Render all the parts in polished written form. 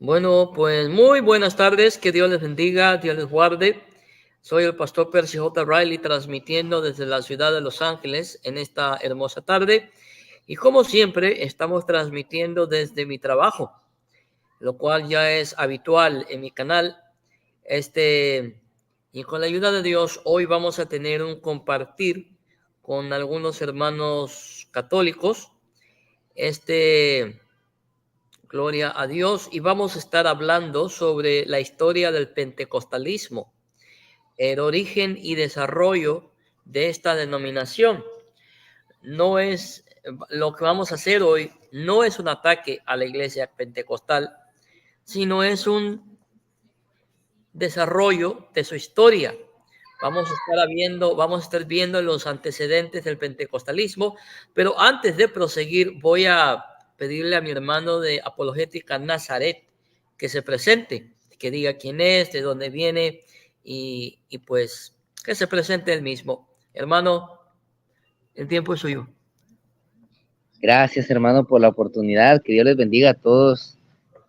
Bueno, pues muy buenas tardes, que Dios les bendiga, Dios les guarde. Soy el pastor Percy J. Riley transmitiendo desde la ciudad de Los Ángeles en esta hermosa tarde. Y como siempre, estamos transmitiendo desde mi trabajo, lo cual ya es habitual en mi canal. Y con la ayuda de Dios, hoy vamos a tener un compartir con algunos hermanos católicos. Gloria a Dios. Y vamos a estar hablando sobre la historia del pentecostalismo, el origen y desarrollo de esta denominación. No es lo que vamos a hacer hoy, no es un ataque a la iglesia pentecostal, sino es un desarrollo de su historia. Vamos a estar viendo los antecedentes del pentecostalismo, pero antes de proseguir voy a pedirle a mi hermano de Apologética Nazaret que se presente, que diga quién es, de dónde viene y pues que se presente él mismo. Hermano, el tiempo es suyo. Gracias, hermano, por la oportunidad. Que Dios les bendiga a todos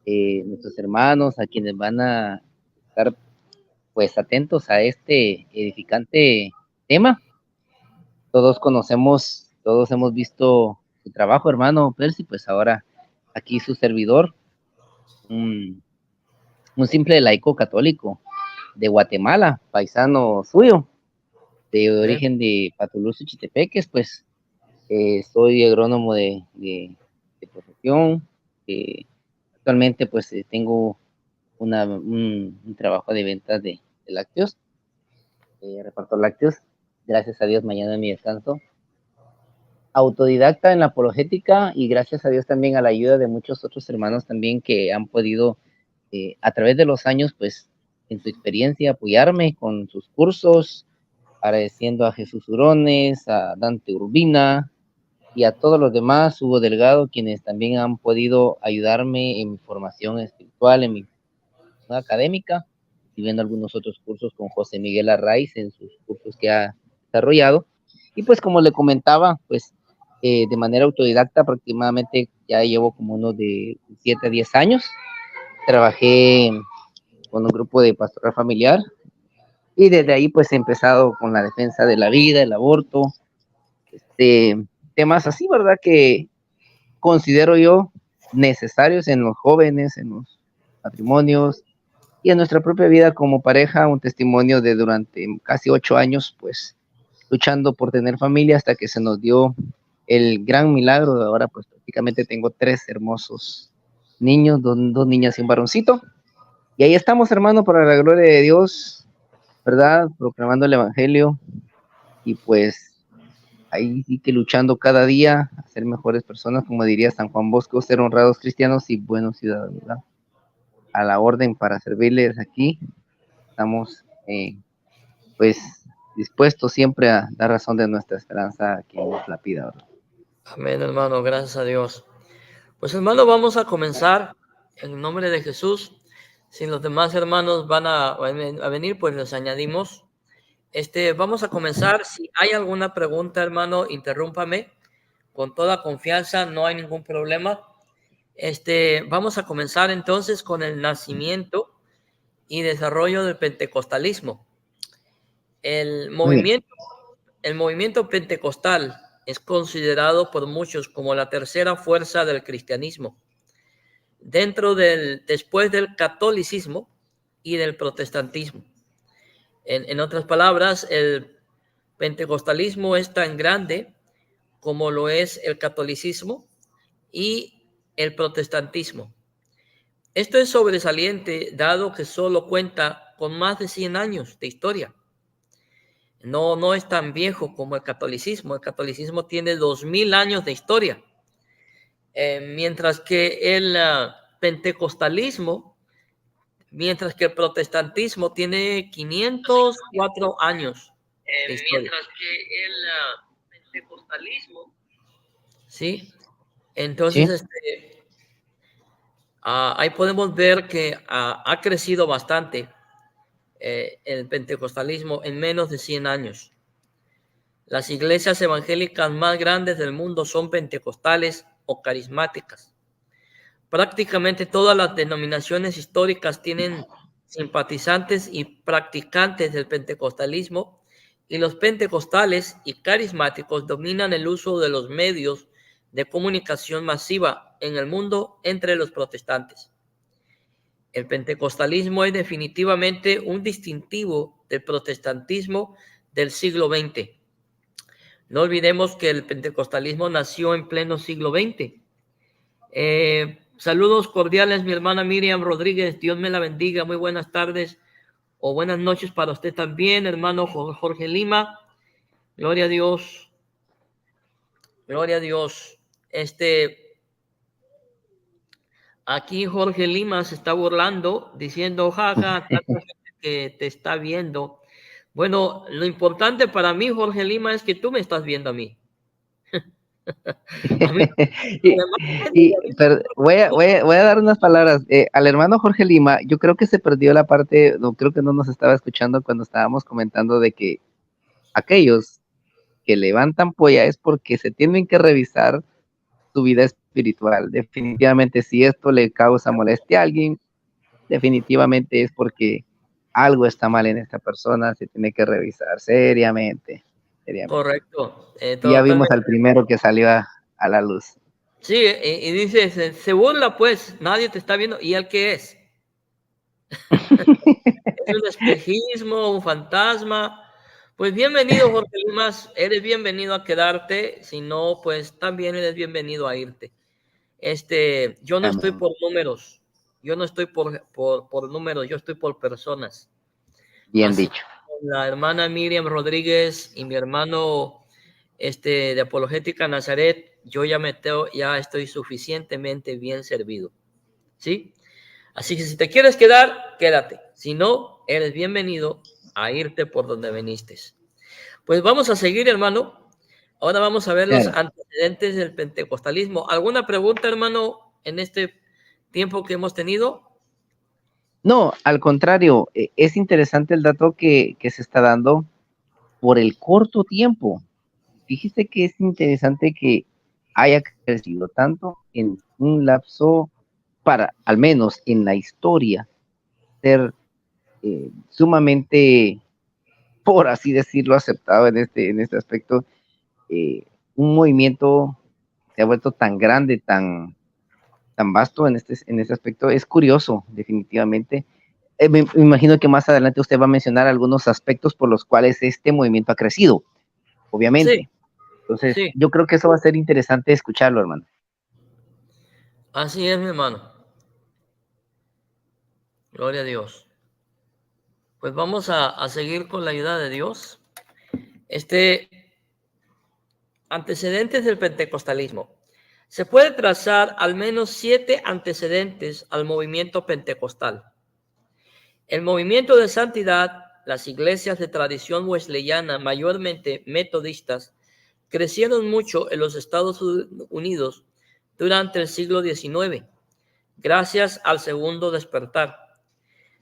nuestros hermanos, a quienes van a estar pues atentos a este edificante tema. Todos conocemos, todos hemos visto su trabajo, hermano Percy, pues ahora aquí su servidor, un, un simple laico católico de Guatemala, paisano suyo, de Amén. origen de Patulú, Chitepeques, pues soy agrónomo de profesión. Actualmente pues tengo un trabajo de ventas de lácteos, reparto lácteos. Gracias a Dios, mañana es mi descanso. Autodidacta en la apologética y gracias a Dios también a la ayuda de muchos otros hermanos también que han podido a través de los años pues en su experiencia apoyarme con sus cursos, agradeciendo a Jesús Urones, a Dante Urbina y a todos los demás, Hugo Delgado, quienes también han podido ayudarme en mi formación espiritual, en mi formación académica, y viendo algunos otros cursos con José Miguel Arraiz en sus cursos que ha desarrollado. Y pues como le comentaba, pues de manera autodidacta aproximadamente ya llevo como unos de 7 a 10 años. Trabajé con un grupo de pastoral familiar y desde ahí pues he empezado con la defensa de la vida, el aborto, temas así, ¿verdad? Que considero yo necesarios en los jóvenes, en los matrimonios y en nuestra propia vida como pareja, un testimonio de durante casi 8 años, pues luchando por tener familia hasta que se nos dio el gran milagro de ahora, pues prácticamente tengo 3 hermosos niños, dos niñas y un varoncito. Y ahí estamos, hermano, para la gloria de Dios, ¿verdad? Proclamando el Evangelio y pues ahí sí que luchando cada día a ser mejores personas, como diría San Juan Bosco, ser honrados cristianos y buenos ciudadanos, ¿verdad? A la orden para servirles aquí. Estamos pues dispuestos siempre a dar razón de nuestra esperanza a quien nos la pida, ¿verdad? Amén, hermano, gracias a Dios. Pues hermano, vamos a comenzar en el nombre de Jesús. Si los demás hermanos van a venir, pues los añadimos. Vamos a comenzar. Si hay alguna pregunta, hermano, interrúmpame con toda confianza, no hay ningún problema. Vamos a comenzar entonces con el nacimiento y desarrollo del pentecostalismo. El Muy bien. movimiento, el movimiento pentecostal es considerado por muchos como la tercera fuerza del cristianismo, después del catolicismo y del protestantismo. En otras palabras, el pentecostalismo es tan grande como lo es el catolicismo y el protestantismo. Esto es sobresaliente dado que solo cuenta con más de 100 años de historia. No es tan viejo como el catolicismo. El catolicismo tiene 2000 años de historia, mientras que el pentecostalismo, mientras que el protestantismo tiene 504 años de historia. Mientras que el pentecostalismo. ¿Sí? Entonces, Sí, ahí podemos ver que ha crecido bastante el pentecostalismo en menos de 100 años. Las iglesias evangélicas más grandes del mundo son pentecostales o carismáticas. Prácticamente todas las denominaciones históricas tienen simpatizantes y practicantes del pentecostalismo, y los pentecostales y carismáticos dominan el uso de los medios de comunicación masiva en el mundo entre los protestantes. El pentecostalismo es definitivamente un distintivo del protestantismo del siglo XX. No olvidemos que el pentecostalismo nació en pleno siglo XX. Saludos cordiales, mi hermana Miriam Rodríguez. Dios me la bendiga. Muy buenas tardes o buenas noches para usted también, hermano Jorge Lima. Gloria a Dios. Gloria a Dios. Aquí Jorge Lima se está burlando, diciendo, jaja, tanta gente que te está viendo. Bueno, lo importante para mí, Jorge Lima, es que tú me estás viendo a mí. A mí, Y, pero voy a dar unas palabras. Al hermano Jorge Lima, yo creo que se perdió la parte, no, creo que no nos estaba escuchando cuando estábamos comentando de que aquellos que levantan polla es porque se tienen que revisar su vida espiritual. Definitivamente, si esto le causa molestia a alguien, definitivamente es porque algo está mal en esta persona, se tiene que revisar seriamente. correcto. Y ya vimos Totalmente. al primero que salió a la luz. Sí, y dice, se burla pues, nadie te está viendo. ¿Y él qué es? ¿Es un espejismo, un fantasma? Pues bienvenido, Jorge Limas, eres bienvenido a quedarte, si no, pues también eres bienvenido a irte. Yo no estoy Amén. por números, yo no estoy por números, yo estoy por personas. Bien Así dicho. como la hermana Miriam Rodríguez y mi hermano de Apologética Nazaret, yo ya estoy suficientemente bien servido, ¿sí? Así que si te quieres quedar, quédate. Si no, eres bienvenido a irte por donde viniste. Pues vamos a seguir, hermano. Ahora vamos a ver los Claro. antecedentes del pentecostalismo. ¿Alguna pregunta, hermano, en este tiempo que hemos tenido? No, al contrario, es interesante el dato que se está dando por el corto tiempo. Fíjese que es interesante que haya crecido tanto en un lapso para, al menos en la historia, ser sumamente, por así decirlo, aceptado en este aspecto. Un movimiento se ha vuelto tan grande, tan vasto en este aspecto. Es curioso, definitivamente. Me imagino que más adelante usted va a mencionar algunos aspectos por los cuales este movimiento ha crecido, Sí, obviamente. Entonces, sí, yo creo que eso va a ser interesante escucharlo, hermano. así es, mi hermano. Gloria a Dios. Pues vamos a seguir con la ayuda de Dios. Antecedentes del pentecostalismo. Se puede trazar al menos 7 antecedentes al movimiento pentecostal. El movimiento de santidad, las iglesias de tradición wesleyana, mayormente metodistas, crecieron mucho en los Estados Unidos durante el siglo XIX, gracias al segundo despertar.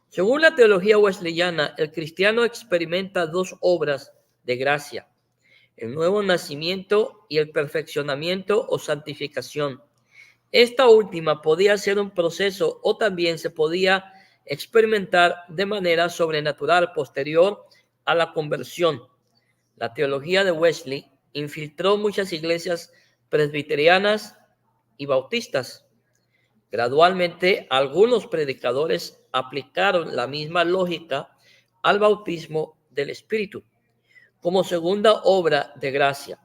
Según la teología wesleyana, el cristiano experimenta dos obras de gracia: el nuevo nacimiento y el perfeccionamiento o santificación. Esta última podía ser un proceso o también se podía experimentar de manera sobrenatural posterior a la conversión. La teología de Wesley infiltró muchas iglesias presbiterianas y bautistas. Gradualmente, algunos predicadores aplicaron la misma lógica al bautismo del Espíritu como segunda obra de gracia.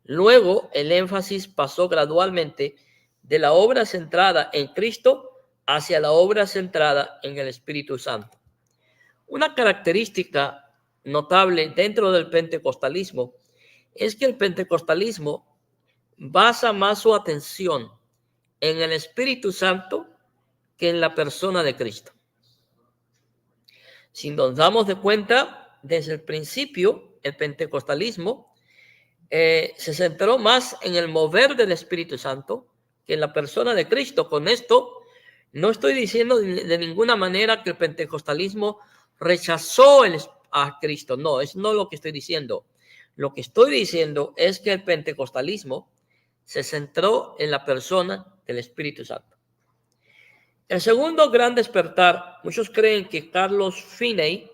Luego, el énfasis pasó gradualmente de la obra centrada en Cristo hacia la obra centrada en el Espíritu Santo. Una característica notable dentro del pentecostalismo es que el pentecostalismo basa más su atención en el Espíritu Santo que en la persona de Cristo. Si nos damos de cuenta, desde el principio, el pentecostalismo se centró más en el mover del Espíritu Santo que en la persona de Cristo. Con esto, no estoy diciendo de ninguna manera que el pentecostalismo rechazó a Cristo. No, es no lo que estoy diciendo. Lo que estoy diciendo es que el pentecostalismo se centró en la persona del Espíritu Santo. El segundo gran despertar, muchos creen que Carlos Finney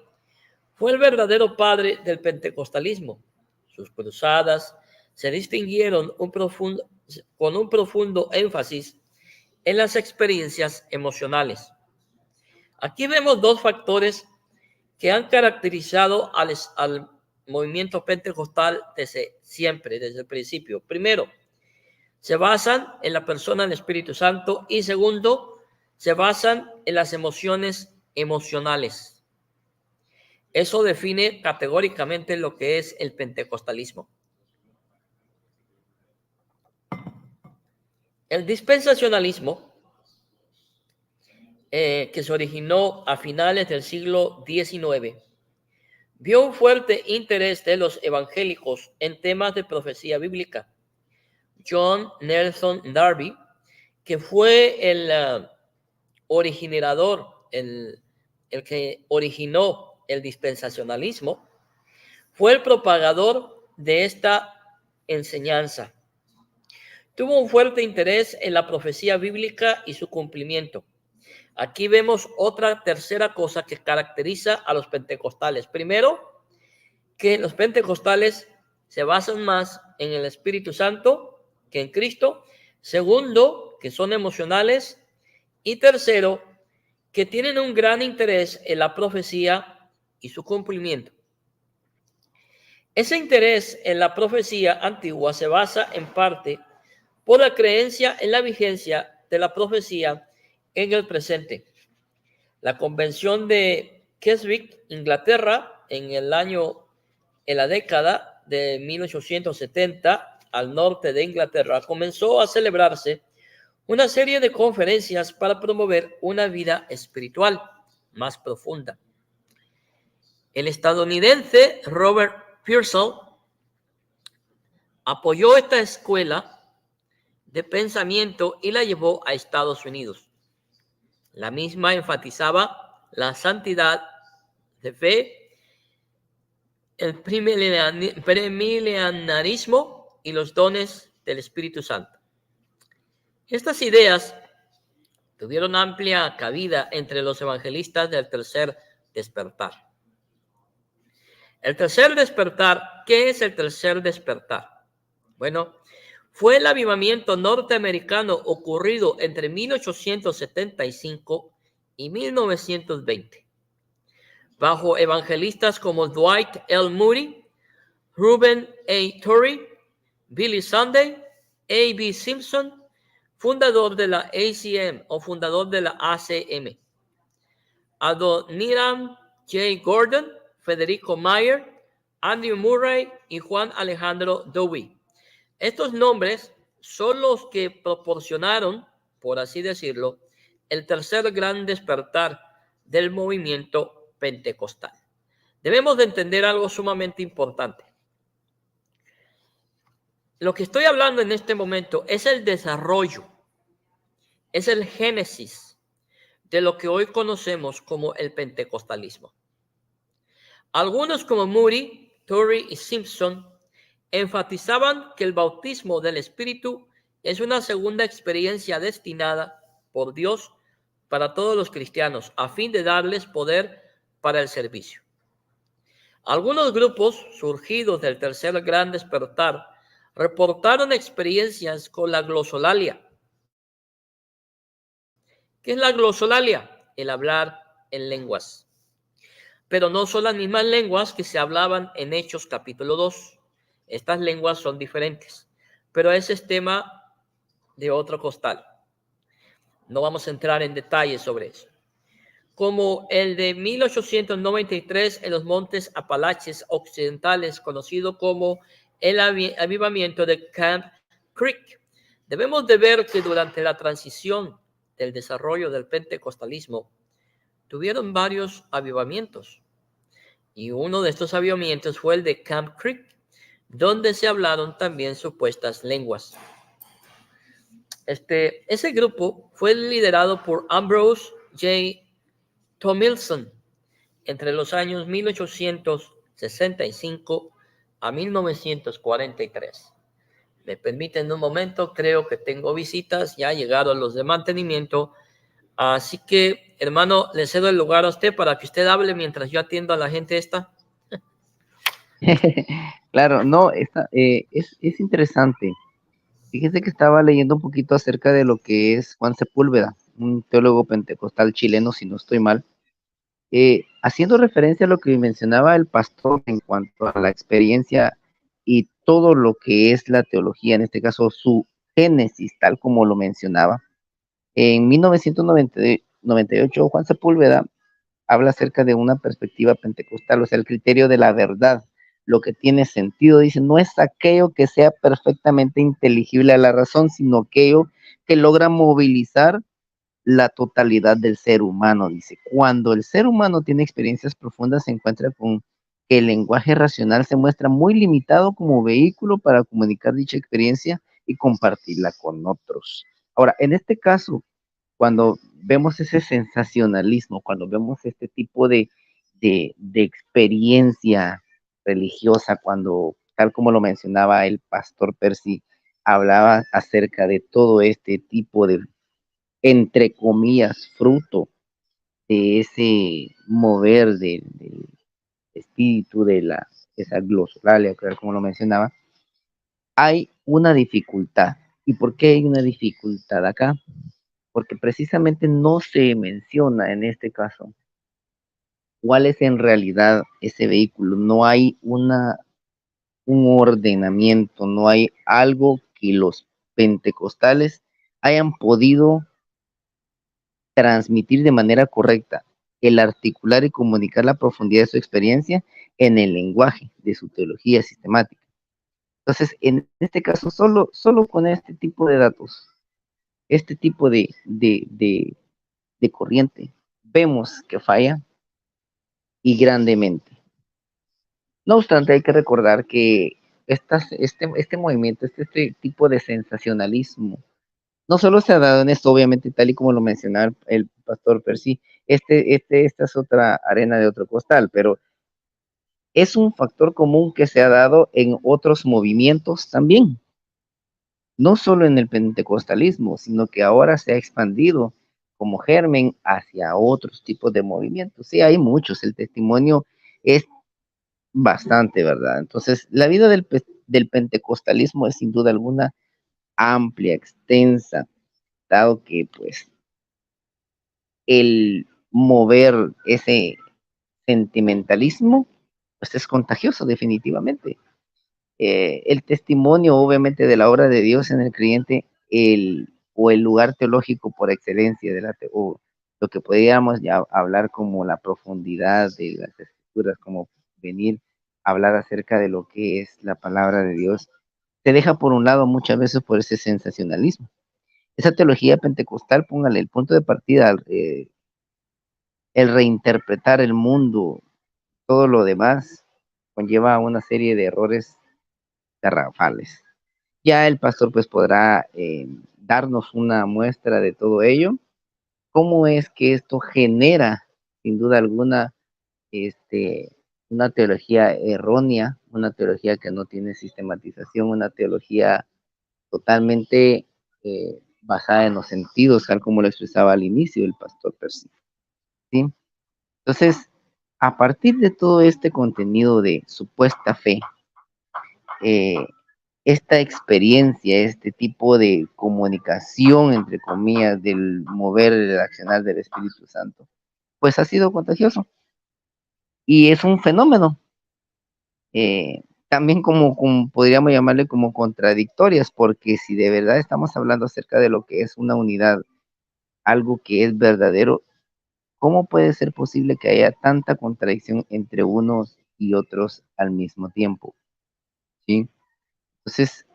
fue el verdadero padre del pentecostalismo. Sus cruzadas se distinguieron con un profundo énfasis en las experiencias emocionales. Aquí vemos dos factores que han caracterizado al movimiento pentecostal desde siempre, desde el principio. Primero, se basan en la persona del Espíritu Santo y segundo, se basan en las emociones emocionales. Eso define categóricamente lo que es el pentecostalismo. El dispensacionalismo, que se originó a finales del siglo XIX, vio un fuerte interés de los evangélicos en temas de profecía bíblica. John Nelson Darby, que fue el originador, el que originó el dispensacionalismo, fue el propagador de esta enseñanza. Tuvo un fuerte interés en la profecía bíblica y su cumplimiento. Aquí vemos otra tercera cosa que caracteriza a los pentecostales. Primero, que los pentecostales se basan más en el Espíritu Santo que en Cristo. Segundo, que son emocionales. Y tercero, que tienen un gran interés en la profecía y su cumplimiento. Ese interés en la profecía antigua se basa en parte por la creencia en la vigencia de la profecía en el presente. La convención de Keswick, Inglaterra, en la década de 1870, al norte de Inglaterra, comenzó a celebrarse una serie de conferencias para promover una vida espiritual más profunda. El estadounidense Robert Pearsall apoyó esta escuela de pensamiento y la llevó a Estados Unidos. La misma enfatizaba la santidad de fe, el premilenarismo y los dones del Espíritu Santo. Estas ideas tuvieron amplia cabida entre los evangelistas del tercer despertar. El tercer despertar, ¿qué es el tercer despertar? Bueno, fue el avivamiento norteamericano ocurrido entre 1875 y 1920, bajo evangelistas como Dwight L. Moody, Reuben A. Torrey, Billy Sunday, A.B. Simpson, fundador de la ACM o fundador de la ACM, Adoniram J. Gordon, Federico Mayer, Andrew Murray y Juan Alejandro Dewey. Estos nombres son los que proporcionaron, por así decirlo, el tercer gran despertar del movimiento pentecostal. Debemos de entender algo sumamente importante. Lo que estoy hablando en este momento es el desarrollo, es el génesis de lo que hoy conocemos como el pentecostalismo. Algunos como Moody, Torrey y Simpson enfatizaban que el bautismo del Espíritu es una segunda experiencia destinada por Dios para todos los cristianos, a fin de darles poder para el servicio. Algunos grupos surgidos del tercer gran despertar reportaron experiencias con la glosolalia. ¿Qué es la glosolalia? El hablar en lenguas. Pero no son las mismas lenguas que se hablaban en Hechos capítulo 2. Estas lenguas son diferentes, pero ese es tema de otro costal. No vamos a entrar en detalles sobre eso. Como el de 1893 en los montes Apalaches occidentales, conocido como el avivamiento de Camp Creek. Debemos de ver que durante la transición del desarrollo del pentecostalismo, tuvieron varios avivamientos. Y uno de estos avivamientos fue el de Camp Creek, donde se hablaron también supuestas lenguas. Ese grupo fue liderado por Ambrose J. Tomlinson entre los años 1865 a 1943. Me permiten un momento, creo que tengo visitas, ya llegaron los de mantenimiento Así que, hermano, le cedo el lugar a usted para que usted hable mientras yo atiendo a la gente esta. Claro, no, es interesante. Fíjese que estaba leyendo un poquito acerca de lo que es Juan Sepúlveda, un teólogo pentecostal chileno, si no estoy mal, haciendo referencia a lo que mencionaba el pastor en cuanto a la experiencia y todo lo que es la teología, en este caso su génesis, tal como lo mencionaba. En 1998, Juan Sepúlveda habla acerca de una perspectiva pentecostal, o sea, el criterio de la verdad, lo que tiene sentido, dice, no es aquello que sea perfectamente inteligible a la razón, sino aquello que logra movilizar la totalidad del ser humano, dice. Cuando el ser humano tiene experiencias profundas, se encuentra con que el lenguaje racional se muestra muy limitado como vehículo para comunicar dicha experiencia y compartirla con otros. Ahora, en este caso, cuando vemos ese sensacionalismo, cuando vemos este tipo de experiencia religiosa, cuando, tal como lo mencionaba el pastor Percy, hablaba acerca de todo este tipo de, entre comillas, fruto de ese mover del espíritu, de esa glosolalia, como lo mencionaba, hay una dificultad. ¿Y por qué hay una dificultad acá? Porque precisamente no se menciona en este caso cuál es en realidad ese vehículo. No hay un ordenamiento, no hay algo que los pentecostales hayan podido transmitir de manera correcta, el articular y comunicar la profundidad de su experiencia en el lenguaje de su teología sistemática. Entonces, en este caso, solo con este tipo de datos, este tipo de corriente, vemos que falla y grandemente. No obstante, hay que recordar que este movimiento, este tipo de sensacionalismo, no solo se ha dado en esto, obviamente, tal y como lo mencionaba el pastor Percy, esta es otra arena de otro costal, pero es un factor común que se ha dado en otros movimientos también, no solo en el pentecostalismo, sino que ahora se ha expandido como germen hacia otros tipos de movimientos. Sí, hay muchos, el testimonio es bastante, ¿verdad? Entonces, la vida del pentecostalismo es sin duda alguna amplia, extensa, dado que pues el mover ese sentimentalismo pues es contagioso definitivamente. El testimonio obviamente de la obra de Dios en el creyente, o el lugar teológico por excelencia o lo que podríamos ya hablar como la profundidad de las escrituras, como venir a hablar acerca de lo que es la palabra de Dios, se deja por un lado muchas veces por ese sensacionalismo. Esa teología pentecostal, póngale el punto de partida, el reinterpretar el mundo, todo lo demás, conlleva una serie de errores garrafales. Ya el pastor pues podrá darnos una muestra de todo ello, cómo es que esto genera, sin duda alguna, este, una teología errónea, una teología que no tiene sistematización, una teología totalmente basada en los sentidos, tal como lo expresaba al inicio el pastor Percy, ¿sí? Entonces, a partir de todo este contenido de supuesta fe, eh, esta experiencia, este tipo de comunicación, entre comillas, del mover, el accionar del Espíritu Santo, pues ha sido contagioso y es un fenómeno, también como podríamos llamarle como contradictorias, porque si de verdad estamos hablando acerca de lo que es una unidad, algo que es verdadero, ¿cómo puede ser posible que haya tanta contradicción entre unos y otros al mismo tiempo? ¿Sí? Entonces,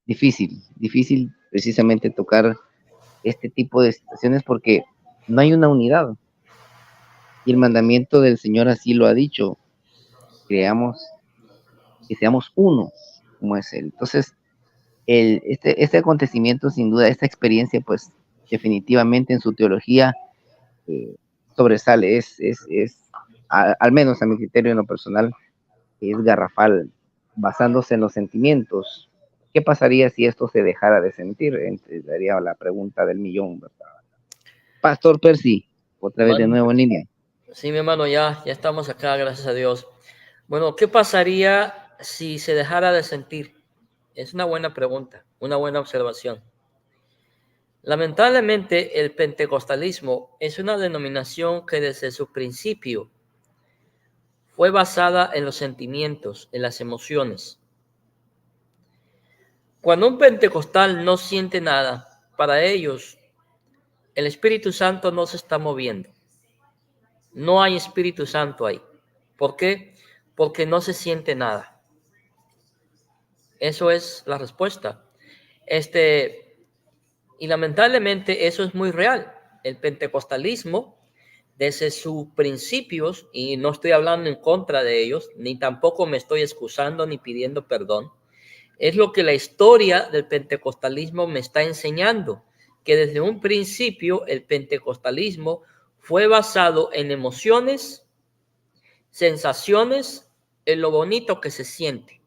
difícil precisamente tocar este tipo de situaciones porque no hay una unidad. Y el mandamiento del Señor así lo ha dicho, creamos, que seamos uno, como es Él. Entonces, este acontecimiento, sin duda, esta experiencia, pues definitivamente en su teología eh, sobresale, al menos a mi criterio en lo personal, es garrafal, basándose en los sentimientos. ¿Qué pasaría si esto se dejara de sentir? Daría la pregunta del millón, ¿verdad? Pastor Percy, otra vez de Hermano, nuevo en línea. sí, mi hermano, ya estamos acá, gracias a Dios. Bueno, ¿qué pasaría si se dejara de sentir? Es una buena pregunta, una buena observación. Lamentablemente, el pentecostalismo es una denominación que desde su principio fue basada en los sentimientos, en las emociones. Cuando un pentecostal no siente nada, para ellos el Espíritu Santo no se está moviendo. No hay Espíritu Santo ahí. ¿Por qué? Porque no se siente nada. Eso es la respuesta. Y lamentablemente eso es muy real. El pentecostalismo, desde sus principios, y no estoy hablando en contra de ellos, ni tampoco me estoy excusando ni pidiendo perdón, es lo que la historia del pentecostalismo me está enseñando, que desde un principio el pentecostalismo fue basado en emociones, sensaciones, en lo bonito que se siente.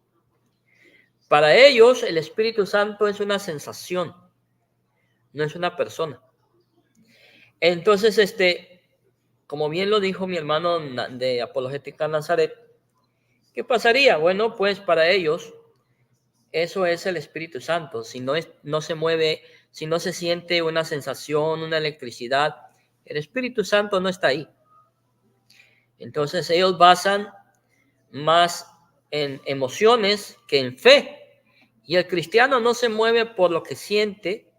Para ellos el Espíritu Santo es una sensación, no es una persona. Entonces, como bien lo dijo mi hermano de Apologética Nazaret, ¿qué pasaría? Bueno, pues para ellos eso es el Espíritu Santo. Si no se mueve, si no se siente una sensación, una electricidad, el Espíritu Santo no está ahí. Entonces ellos basan más en emociones que en fe. Y el cristiano no se mueve por lo que siente,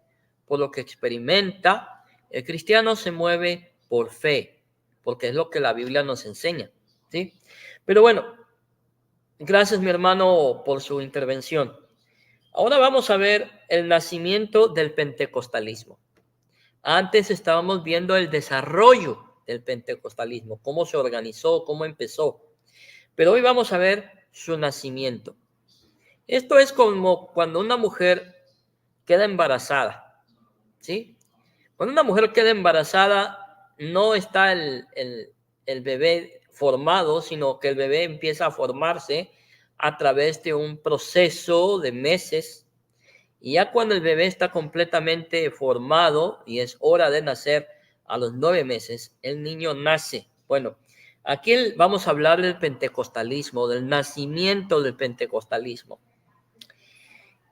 por lo que experimenta. El cristiano se mueve por fe, porque es lo que la Biblia nos enseña, ¿sí? Pero bueno, gracias mi hermano por su intervención. Ahora vamos a ver el nacimiento del pentecostalismo. Antes estábamos viendo el desarrollo del pentecostalismo, cómo se organizó, cómo empezó. Pero hoy vamos a ver su nacimiento. Esto es como cuando una mujer queda embarazada, ¿sí? Cuando una mujer queda embarazada, no está el bebé formado, sino que el bebé empieza a formarse a través de un proceso de meses. Y ya cuando el bebé está completamente formado y es hora de nacer a los 9 meses, el niño nace. Bueno, aquí vamos a hablar del pentecostalismo, del nacimiento del pentecostalismo.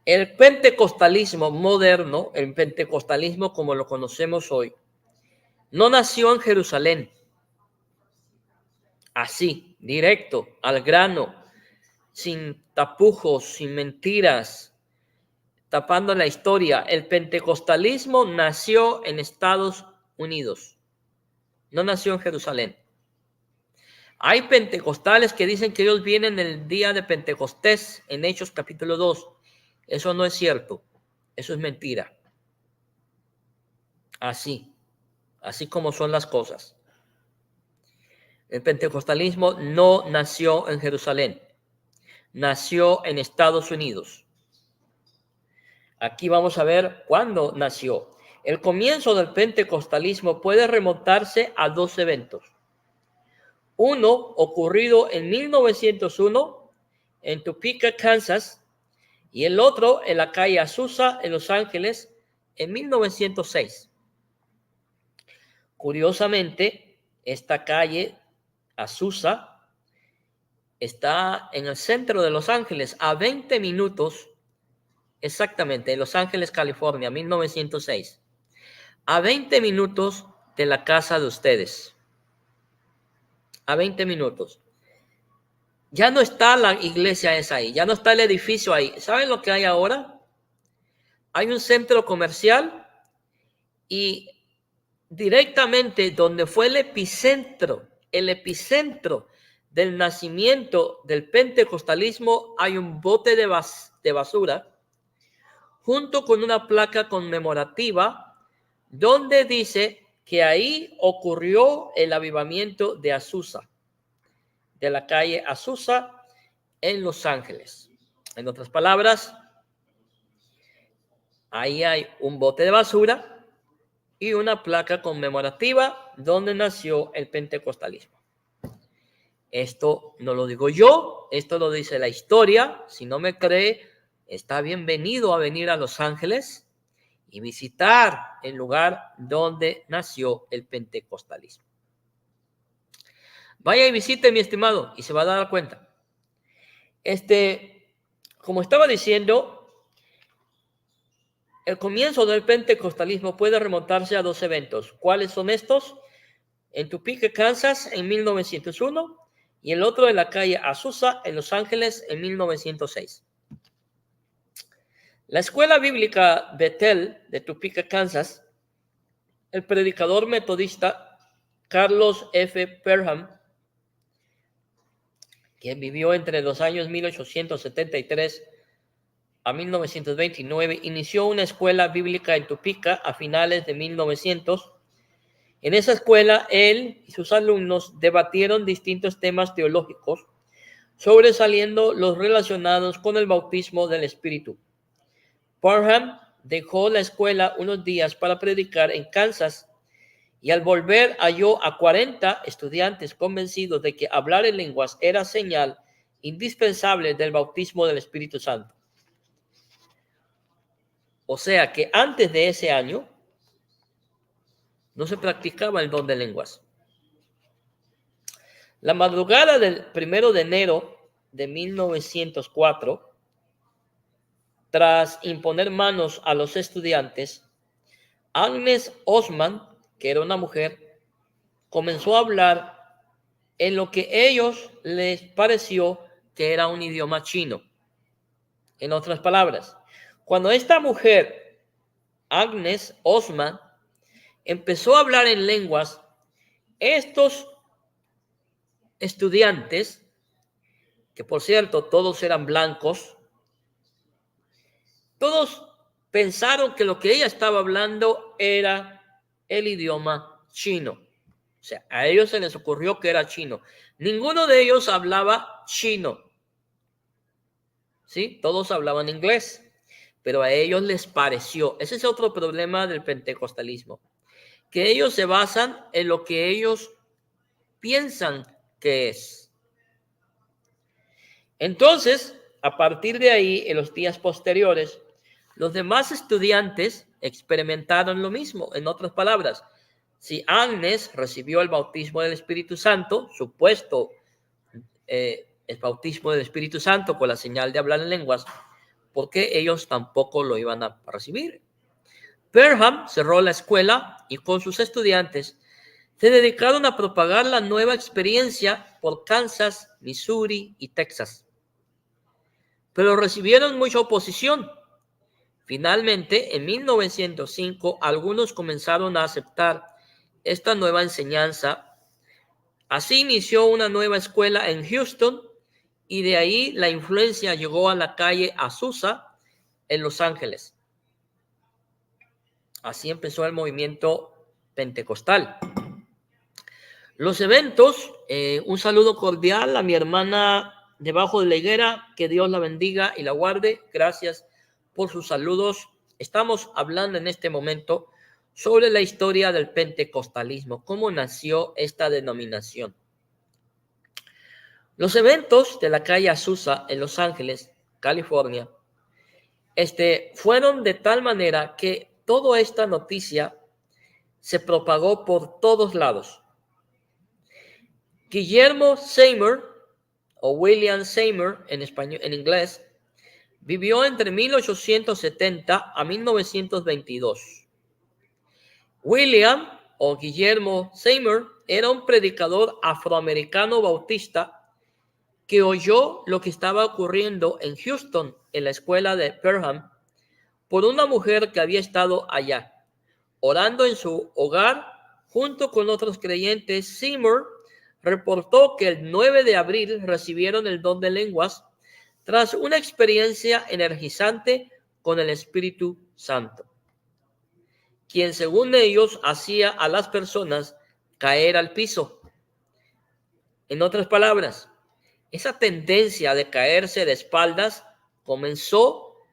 El pentecostalismo moderno, el pentecostalismo como lo conocemos hoy, no nació en Jerusalén, así, directo, al grano, sin tapujos, sin mentiras, tapando la historia. El pentecostalismo nació en Estados Unidos, no nació en Jerusalén. Hay pentecostales que dicen que ellos vienen el día de Pentecostés en Hechos capítulo 2. Eso no es cierto, eso es mentira. Así como son las cosas. El pentecostalismo no nació en Jerusalén, nació en Estados Unidos. Aquí vamos a ver cuándo nació. El comienzo del pentecostalismo puede remontarse a dos eventos. Uno ocurrido en 1901 en Topeka, Kansas, y el otro en la calle Azusa, en Los Ángeles, en 1906. Curiosamente, esta calle Azusa está en el centro de Los Ángeles, a 20 minutos exactamente, en Los Ángeles, California, 1906. A 20 minutos de la casa de ustedes. A 20 minutos. Ya no está la iglesia esa ahí, ya no está el edificio ahí. ¿Saben lo que hay ahora? Hay un centro comercial y directamente donde fue el epicentro del nacimiento del pentecostalismo, hay un bote de basura junto con una placa conmemorativa donde dice que ahí ocurrió el avivamiento de Azusa, de la calle Azusa en Los Ángeles. En otras palabras, ahí hay un bote de basura y una placa conmemorativa donde nació el pentecostalismo. Esto no lo digo yo, esto lo dice la historia. Si no me cree, está bienvenido a venir a Los Ángeles y visitar el lugar donde nació el pentecostalismo. Vaya y visite, mi estimado, y se va a dar cuenta. Como estaba diciendo, el comienzo del pentecostalismo puede remontarse a dos eventos. ¿Cuáles son estos? En Topeka, Kansas, en 1901, y el otro en la calle Azusa, en Los Ángeles, en 1906. La escuela bíblica Bethel de Topeka, Kansas, el predicador metodista Carlos F. Perham, quien vivió entre los años 1873 a 1929, inició una escuela bíblica en Topeka a finales de 1900. En esa escuela, él y sus alumnos debatieron distintos temas teológicos, sobresaliendo los relacionados con el bautismo del Espíritu. Parham dejó la escuela unos días para predicar en Kansas y al volver halló a 40 estudiantes convencidos de que hablar en lenguas era señal indispensable del bautismo del Espíritu Santo. O sea que antes de ese año no se practicaba el don de lenguas. La madrugada del 1 de enero de 1904, tras imponer manos a los estudiantes, Agnes Osman, que era una mujer, comenzó a hablar en lo que a ellos les pareció que era un idioma chino. En otras palabras, cuando esta mujer, Agnes Osman, empezó a hablar en lenguas, estos estudiantes, que por cierto todos eran blancos, todos pensaron que lo que ella estaba hablando era el idioma chino. O sea, a ellos se les ocurrió que era chino. Ninguno de ellos hablaba chino. ¿Sí? Todos hablaban inglés, pero a ellos les pareció. Ese es otro problema del pentecostalismo, que ellos se basan en lo que ellos piensan que es. Entonces, a partir de ahí, en los días posteriores, los demás estudiantes experimentaron lo mismo. En otras palabras, si Agnes recibió el bautismo del Espíritu Santo, supuesto el bautismo del Espíritu Santo con la señal de hablar en lenguas, ¿por qué ellos tampoco lo iban a recibir? Perham cerró la escuela y con sus estudiantes se dedicaron a propagar la nueva experiencia por Kansas, Missouri y Texas. Pero recibieron mucha oposición. Finalmente, en 1905, algunos comenzaron a aceptar esta nueva enseñanza. Así inició una nueva escuela en Houston y de ahí la influencia llegó a la calle Azusa en Los Ángeles. Así empezó el movimiento pentecostal. Los eventos, un saludo cordial a mi hermana debajo de la higuera, que Dios la bendiga y la guarde. Gracias por sus saludos. Estamos hablando en este momento sobre la historia del pentecostalismo, cómo nació esta denominación. Los eventos de la calle Azusa en Los Ángeles, California, fueron de tal manera que toda esta noticia se propagó por todos lados. Guillermo Seymour, o William Seymour en español, en inglés, vivió entre 1870 a 1922. William, o Guillermo Seymour, era un predicador afroamericano bautista que oyó lo que estaba ocurriendo en Houston, en la escuela de Perham, por una mujer que había estado allá, orando en su hogar junto con otros creyentes. Seymour reportó que el 9 de abril recibieron el don de lenguas tras una experiencia energizante con el Espíritu Santo, quien según ellos hacía a las personas caer al piso. En otras palabras, esa tendencia de caerse de espaldas comenzó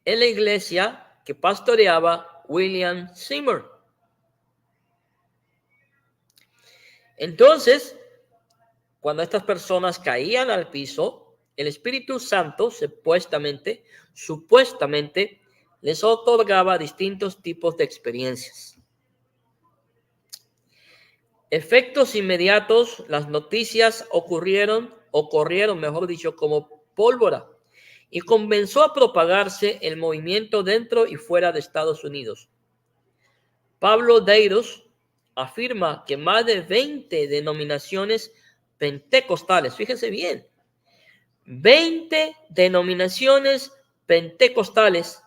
en la iglesia que pastoreaba William Seymour. Entonces, cuando estas personas caían al piso, el Espíritu Santo supuestamente les otorgaba distintos tipos de experiencias. Efectos inmediatos, las noticias corrieron, mejor dicho, como pólvora, y comenzó a propagarse el movimiento dentro y fuera de Estados Unidos. Pablo Deiros afirma que más de 20 denominaciones pentecostales, fíjense bien, 20 denominaciones pentecostales,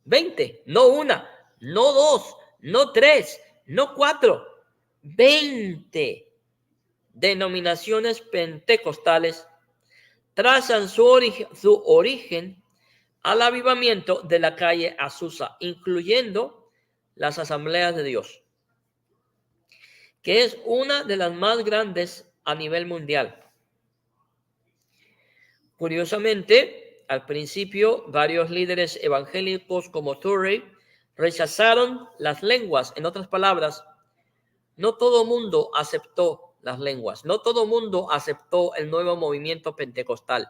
20, no una, no dos, no tres, no cuatro, 20 denominaciones pentecostales trazan su origen al avivamiento de la calle Azusa, incluyendo las Asambleas de Dios, que es una de las más grandes a nivel mundial. Curiosamente, al principio, varios líderes evangélicos como Turrey rechazaron las lenguas. En otras palabras, no todo mundo aceptó las lenguas, no todo mundo aceptó el nuevo movimiento pentecostal.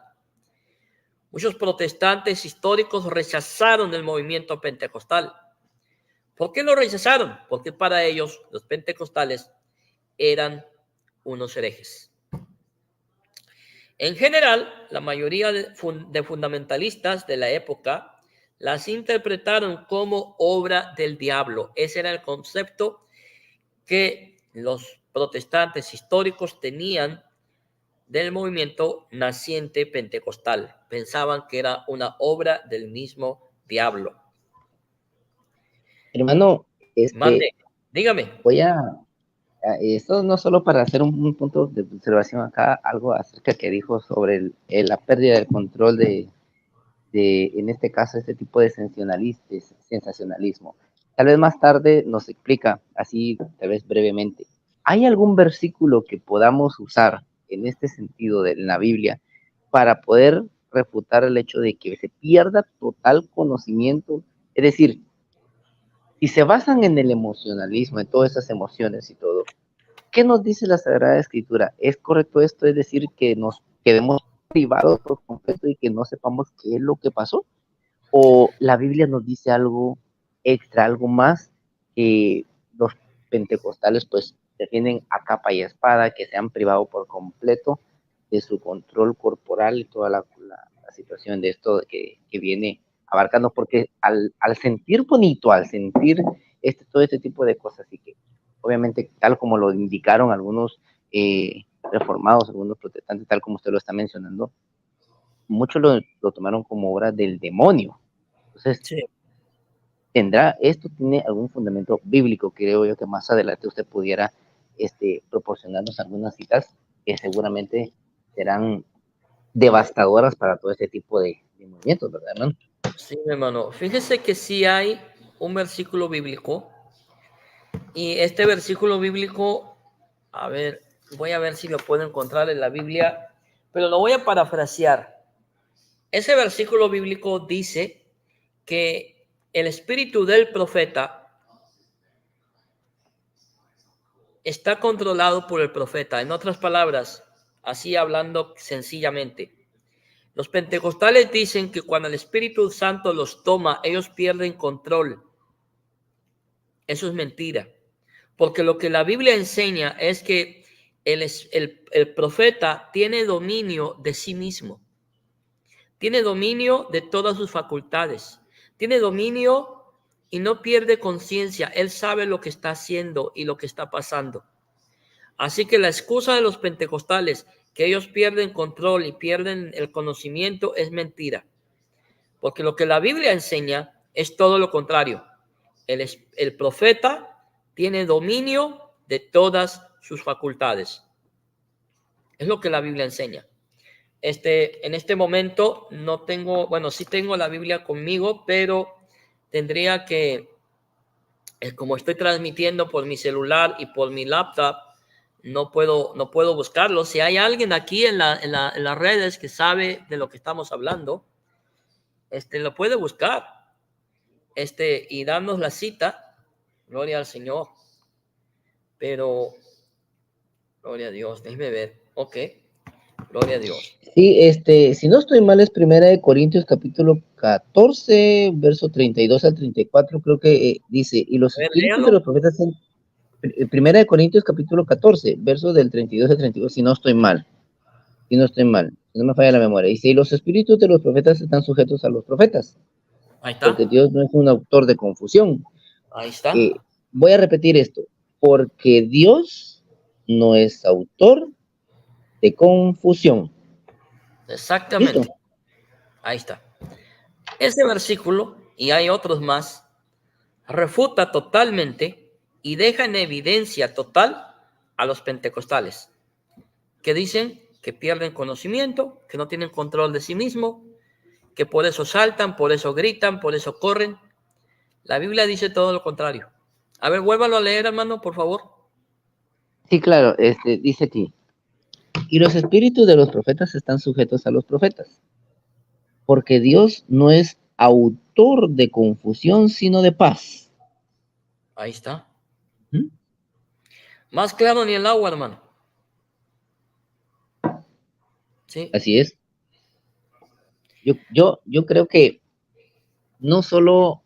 Muchos protestantes históricos rechazaron el movimiento pentecostal. ¿Por qué lo rechazaron? Porque para ellos, los pentecostales, eran unos herejes. En general, la mayoría de fundamentalistas de la época las interpretaron como obra del diablo. Ese era el concepto que los protestantes históricos tenían del movimiento naciente pentecostal. Pensaban que era una obra del mismo diablo. Hermano, Mande, dígame. voy a esto no solo para hacer un punto de observación acá, algo acerca que dijo sobre la pérdida del control en este caso, este tipo de sensacionalismo. Tal vez más tarde nos explica, así tal vez brevemente, ¿hay algún versículo que podamos usar en este sentido de la Biblia para poder refutar el hecho de que se pierda total conocimiento? Es decir, si se basan en el emocionalismo, en todas esas emociones y todo, ¿qué nos dice la Sagrada Escritura? ¿Es correcto esto? Es decir, que nos quedemos privados por completo y que no sepamos qué es lo que pasó. ¿O la Biblia nos dice algo extra, algo más que los pentecostales pues defienden a capa y espada, que se han privado por completo de su control corporal y toda la situación de esto que viene abarcando? Porque al sentir bonito, al sentir todo este tipo de cosas, y que obviamente tal como lo indicaron algunos reformados, algunos protestantes, tal como usted lo está mencionando, muchos lo tomaron como obra del demonio. Entonces, Sí. esto tiene algún fundamento bíblico? Creo yo que más adelante usted pudiera proporcionarnos algunas citas que seguramente serán devastadoras para todo este tipo de movimientos, ¿verdad, hermano? Sí, mi hermano. Fíjese que sí hay un versículo bíblico, y este versículo bíblico, a ver, voy a ver si lo puedo encontrar en la Biblia, pero lo voy a parafrasear. Ese versículo bíblico dice que el espíritu del profeta está controlado por el profeta. En otras palabras, así hablando sencillamente, los pentecostales dicen que cuando el Espíritu Santo los toma, ellos pierden control. Eso es mentira, porque lo que la Biblia enseña es que el profeta tiene dominio de sí mismo, tiene dominio de todas sus facultades, tiene dominio y no pierde conciencia. Él sabe lo que está haciendo y lo que está pasando. Así que la excusa de los pentecostales, que ellos pierden control y pierden el conocimiento, es mentira. Porque lo que la Biblia enseña es todo lo contrario. El profeta tiene dominio de todas sus facultades. Es lo que la Biblia enseña. En este momento no tengo, bueno, sí tengo la Biblia conmigo, pero tendría que, como estoy transmitiendo por mi celular y por mi laptop, no puedo buscarlo. Si hay alguien aquí en las redes que sabe de lo que estamos hablando, lo puede buscar, y darnos la cita. Gloria al Señor. Pero, gloria a Dios, déjeme ver. Ok. Gloria a Dios. Sí, si no estoy mal, es Primera de Corintios, capítulo 14, verso 32 al 34, creo que dice, y los A ver, espíritus de léalo. los profetas, Primera de Corintios, capítulo 14, verso del 32 al 32, si no estoy mal, si no me falla la memoria. Dice, y los espíritus de los profetas están sujetos a los profetas, Ahí porque está. Dios no es un autor de confusión. Ahí está. Voy a repetir esto, porque Dios no es autor de confusión. Exactamente. ¿Listo? Ahí está. Ese versículo, y hay otros más, refuta totalmente y deja en evidencia total a los pentecostales, que dicen que pierden conocimiento, que no tienen control de sí mismos, que por eso saltan, por eso gritan, por eso corren. La Biblia dice todo lo contrario. A ver, vuélvalo a leer, hermano, por favor. Sí, claro, dice aquí, y los espíritus de los profetas están sujetos a los profetas, porque Dios no es autor de confusión, sino de paz. Ahí está. ¿Mm? Más claro ni el agua, hermano. Sí, Así es. Yo creo que no solo,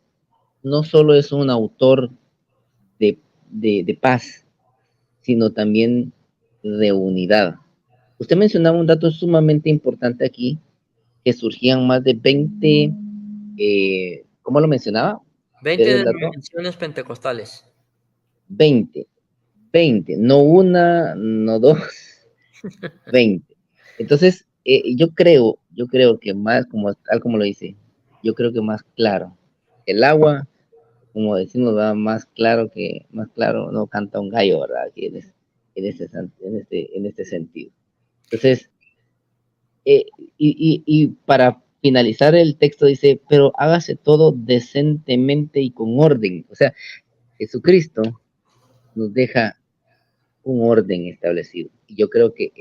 no solo es un autor de paz, sino también de unidad. Usted mencionaba un dato sumamente importante aquí, que surgían más de 20, ¿cómo lo mencionaba? ¿Usted 20 el dato? denominaciones pentecostales. 20, 20, no una, no dos, 20. Entonces, yo creo que más, como, tal como lo dice, yo creo que más claro. El agua, como decimos, va más claro no canta un gallo, ¿verdad? Aquí en este sentido. Entonces, y para finalizar el texto dice, pero hágase todo decentemente y con orden. O sea, Jesucristo nos deja un orden establecido. Y yo creo que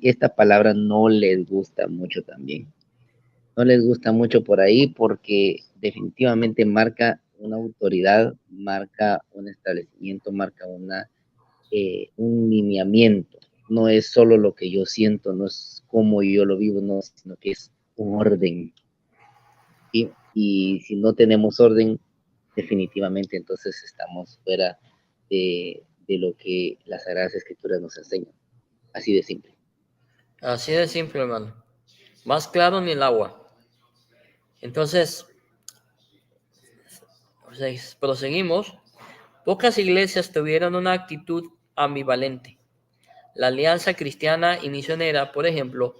esta palabra no les gusta mucho también. No les gusta mucho por ahí porque definitivamente marca una autoridad, marca un establecimiento, marca un lineamiento. No es solo lo que yo siento, no es como yo lo vivo, no, sino que es un orden. ¿Sí? Y si no tenemos orden, definitivamente entonces estamos fuera de lo que las Sagradas Escrituras nos enseñan. Así de simple. Así de simple, hermano. Más claro ni el agua. Entonces, pues, proseguimos. Pocas iglesias tuvieron una actitud ambivalente. La Alianza Cristiana y Misionera, por ejemplo,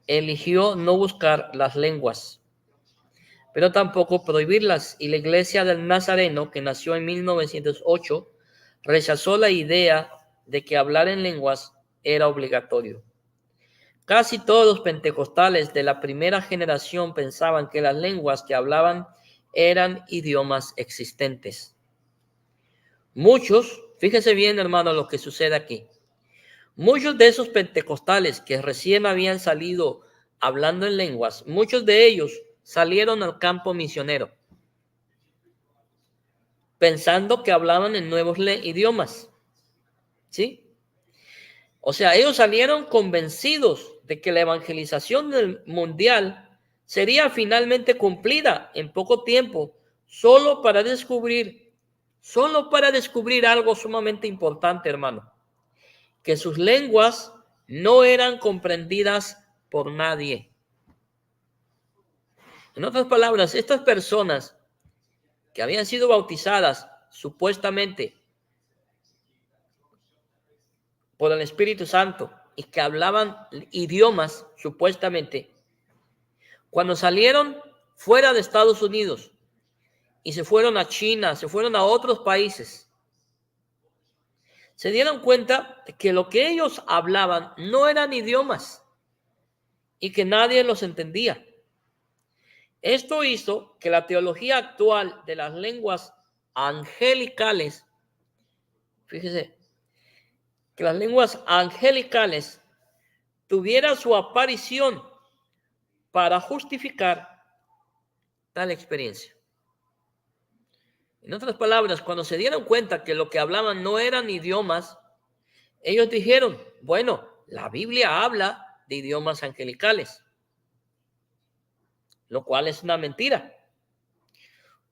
eligió no buscar las lenguas, pero tampoco prohibirlas, y la Iglesia del Nazareno, que nació en 1908, rechazó la idea de que hablar en lenguas era obligatorio. Casi todos los pentecostales de la primera generación pensaban que las lenguas que hablaban eran idiomas existentes. Muchos, fíjese bien, hermano, lo que sucede aquí. Muchos de esos pentecostales que recién habían salido hablando en lenguas, muchos de ellos salieron al campo misionero pensando que hablaban en nuevos idiomas, ¿sí? O sea, ellos salieron convencidos de que la evangelización mundial sería finalmente cumplida en poco tiempo, solo para descubrir algo sumamente importante, hermano, que sus lenguas no eran comprendidas por nadie. En otras palabras, estas personas que habían sido bautizadas supuestamente por el Espíritu Santo y que hablaban idiomas supuestamente, cuando salieron fuera de Estados Unidos y se fueron a China, se fueron a otros países, se dieron cuenta de que lo que ellos hablaban no eran idiomas y que nadie los entendía. Esto hizo que la teología actual de las lenguas angelicales, fíjese, que las lenguas angelicales tuviera su aparición para justificar tal experiencia. En otras palabras, cuando se dieron cuenta que lo que hablaban no eran idiomas, ellos dijeron, bueno, la Biblia habla de idiomas angelicales, lo cual es una mentira.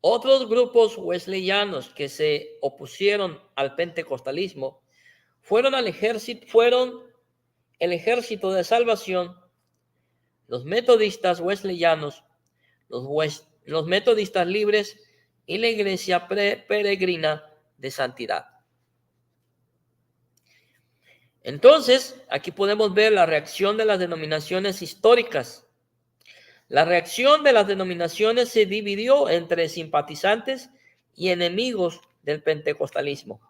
Otros grupos wesleyanos que se opusieron al pentecostalismo fueron el ejército de salvación, los metodistas wesleyanos, los metodistas libres y la iglesia peregrina de santidad. Entonces, aquí podemos ver la reacción de las denominaciones históricas. La reacción de las denominaciones se dividió entre simpatizantes y enemigos del pentecostalismo.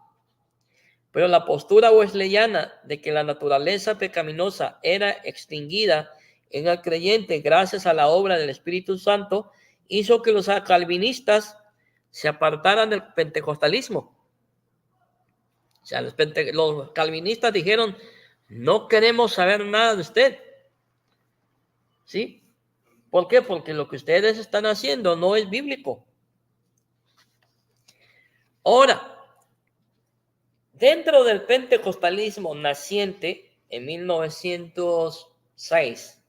Pero la postura wesleyana de que la naturaleza pecaminosa era extinguida en el creyente gracias a la obra del Espíritu Santo hizo que los calvinistas se apartaran del pentecostalismo. O sea, los calvinistas dijeron, no queremos saber nada de usted. ¿Sí? ¿Por qué? Porque lo que ustedes están haciendo no es bíblico. Ahora, dentro del pentecostalismo naciente en 1906,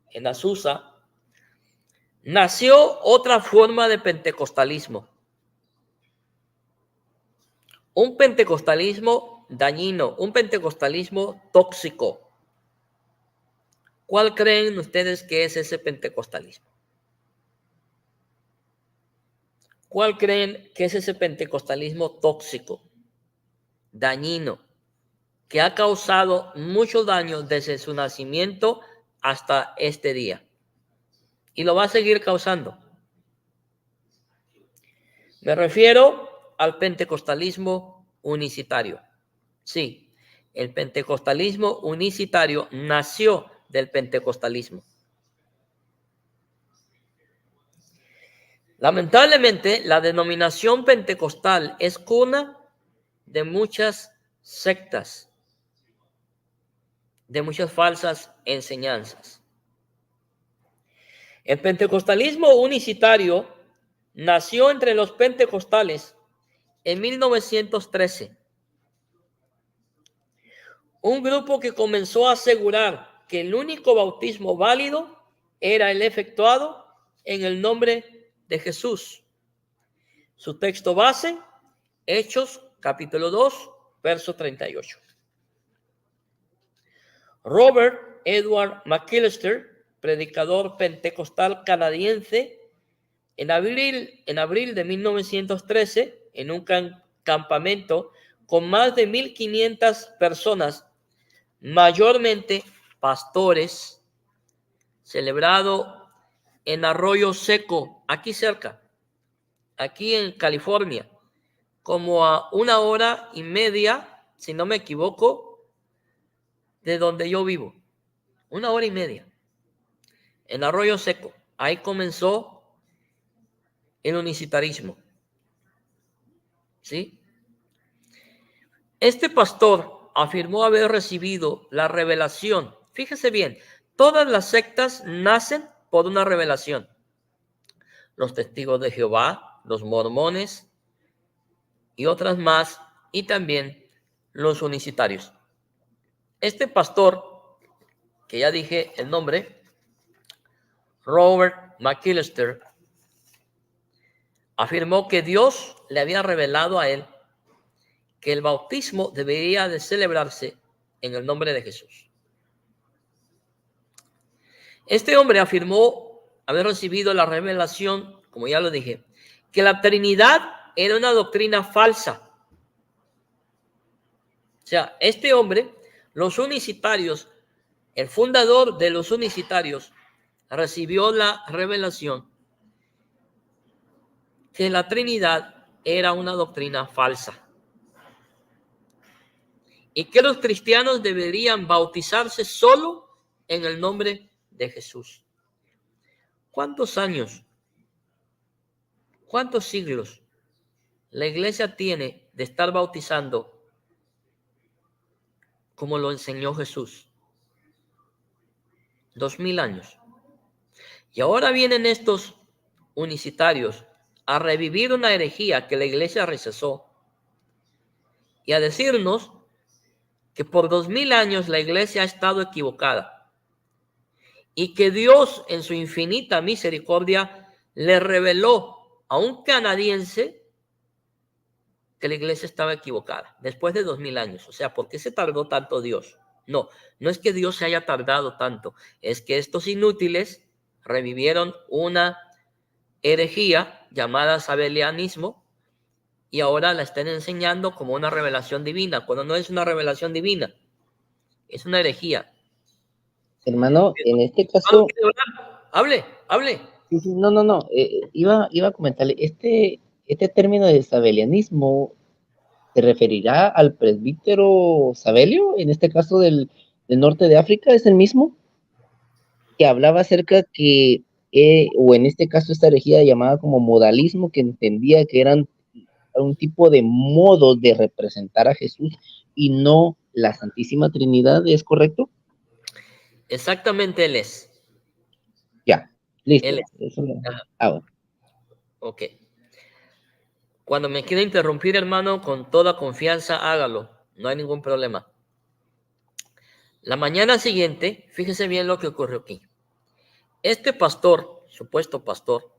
en Azusa, nació otra forma de pentecostalismo. Un pentecostalismo dañino, un pentecostalismo tóxico. ¿Cuál creen ustedes que es ese pentecostalismo? ¿Cuál creen que es ese pentecostalismo tóxico, dañino, que ha causado mucho daño desde su nacimiento hasta este día? Y lo va a seguir causando. Me refiero al pentecostalismo unicitario. Sí, el pentecostalismo unicitario nació del pentecostalismo. Lamentablemente, la denominación pentecostal es cuna de muchas sectas, de muchas falsas enseñanzas. El pentecostalismo unicitario nació entre los pentecostales en 1913. Un grupo que comenzó a asegurar que el único bautismo válido era el efectuado en el nombre de Jesús. Su texto base, Hechos, capítulo 2, verso 38. Robert Edward McAllister, predicador pentecostal canadiense, en abril de 1913, en un campamento con más de 1,500 personas, mayormente pastores, celebrado en Arroyo Seco, aquí cerca, aquí en California, como a 1,5 horas, si no me equivoco, de donde yo vivo. 1,5 horas en Arroyo Seco. Ahí comenzó el unicitarismo. ¿Sí? Este pastor afirmó haber recibido la revelación. Fíjese bien, todas las sectas nacen por una revelación. Los testigos de Jehová, los mormones y otras más, y también los unicitarios. Este pastor, que ya dije el nombre, Robert McAllister, afirmó que Dios le había revelado a él que el bautismo debería de celebrarse en el nombre de Jesús. Este hombre afirmó haber recibido la revelación, como ya lo dije, que la Trinidad era una doctrina falsa. O sea, este hombre, los unicitarios, el fundador de los unicitarios, recibió la revelación que la Trinidad era una doctrina falsa y que los cristianos deberían bautizarse solo en el nombre de Jesús. ¿Cuántos años, cuántos siglos la iglesia tiene de estar bautizando como lo enseñó Jesús? 2,000 años. Y ahora vienen estos unicitarios a revivir una herejía que la iglesia rechazó y a decirnos que por 2,000 años la iglesia ha estado equivocada. y que Dios en su infinita misericordia le reveló a un canadiense que la iglesia estaba equivocada después de 2000 años. O sea, ¿por qué se tardó tanto Dios? No, no es que Dios se haya tardado tanto, es que estos inútiles revivieron una herejía llamada sabelianismo y ahora la están enseñando como una revelación divina, cuando no es una revelación divina, es una herejía. Hermano, en este Hermano, caso, ¿quiere hablar? Hable. sí, sí, no, iba a comentarle, este término de sabelianismo se referirá al presbítero Sabelio, en este caso del norte de África, ¿es el mismo? Que hablaba acerca que, o en este caso esta herejía llamada como modalismo, que entendía que eran un tipo de modo de representar a Jesús y no la Santísima Trinidad, ¿es correcto? Exactamente él es. Ya, Él listo. es. Eso Ajá, bueno. ok. Cuando me quiera interrumpir, hermano, con toda confianza, hágalo. No hay ningún problema. La mañana siguiente, fíjese bien lo que ocurrió aquí. Este pastor, supuesto pastor,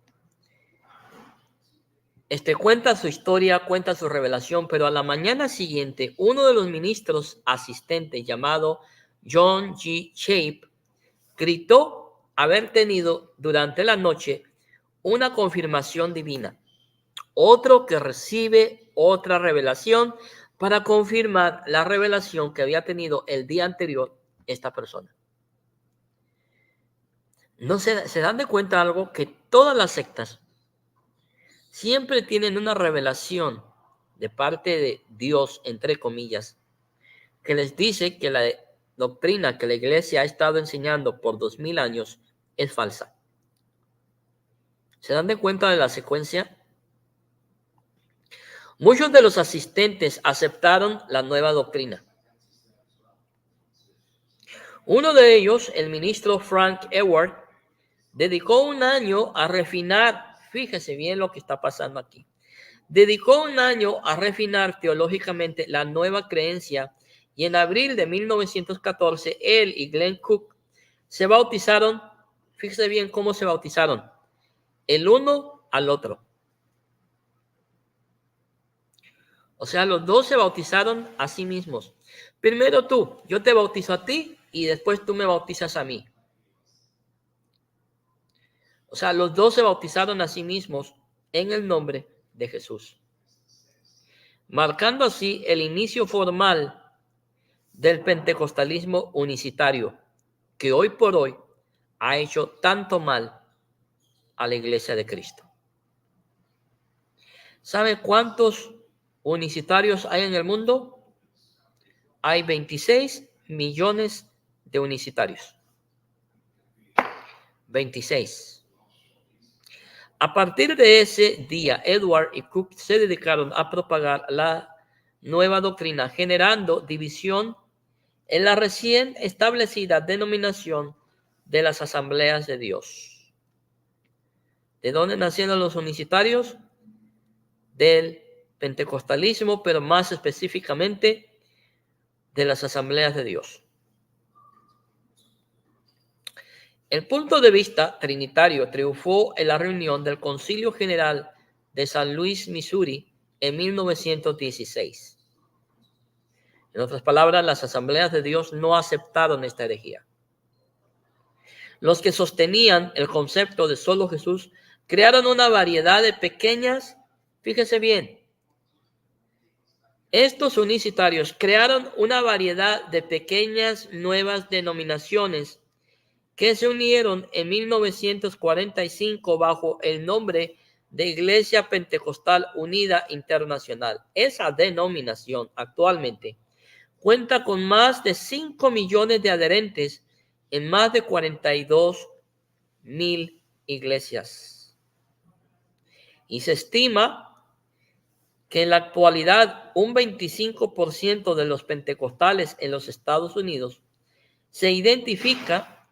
cuenta su historia, cuenta su revelación, pero a la mañana siguiente, uno de los ministros asistentes llamado John G. Shape gritó haber tenido durante la noche una confirmación divina. Otro que recibe otra revelación para confirmar la revelación que había tenido el día anterior esta persona. No se dan de cuenta algo que todas las sectas siempre tienen una revelación de parte de Dios, entre comillas, que les dice que la doctrina que la iglesia ha estado enseñando por 2000 años es falsa. ¿Se dan de cuenta de la secuencia? Muchos de los asistentes aceptaron la nueva doctrina. Uno de ellos, el ministro Frank Ewart, dedicó un año a refinar, fíjese bien lo que está pasando aquí, dedicó un año a refinar teológicamente la nueva creencia y en abril de 1914 él y Glenn Cook se bautizaron, fíjese bien cómo se bautizaron, el uno al otro. O sea, los dos se bautizaron a sí mismos. Primero tú, yo te bautizo a ti y después tú me bautizas a mí. O sea, los dos se bautizaron a sí mismos en el nombre de Jesús, marcando así el inicio formal del pentecostalismo unicitario, que hoy por hoy ha hecho tanto mal a la iglesia de Cristo. ¿Sabe cuántos unicitarios hay en el mundo? Hay 26 millones de unicitarios. 26. A partir de ese día, Edward y Cook se dedicaron a propagar la nueva doctrina, generando división en la recién establecida denominación de las Asambleas de Dios. ¿De dónde nacieron los unicitarios? Del pentecostalismo, pero más específicamente de las Asambleas de Dios. El punto de vista trinitario triunfó en la reunión del Concilio General de San Luis, Missouri, en 1916. En otras palabras, las Asambleas de Dios no aceptaron esta herejía. Los que sostenían el concepto de solo Jesús crearon una variedad de pequeñas, fíjese bien, estos unicitarios crearon una variedad de pequeñas nuevas denominaciones que se unieron en 1945 bajo el nombre de Iglesia Pentecostal Unida Internacional. Esa denominación actualmente cuenta con más de 5 millones de adherentes en más de 42,000 iglesias. Y se estima que en la actualidad un 25% de los pentecostales en los Estados Unidos se identifica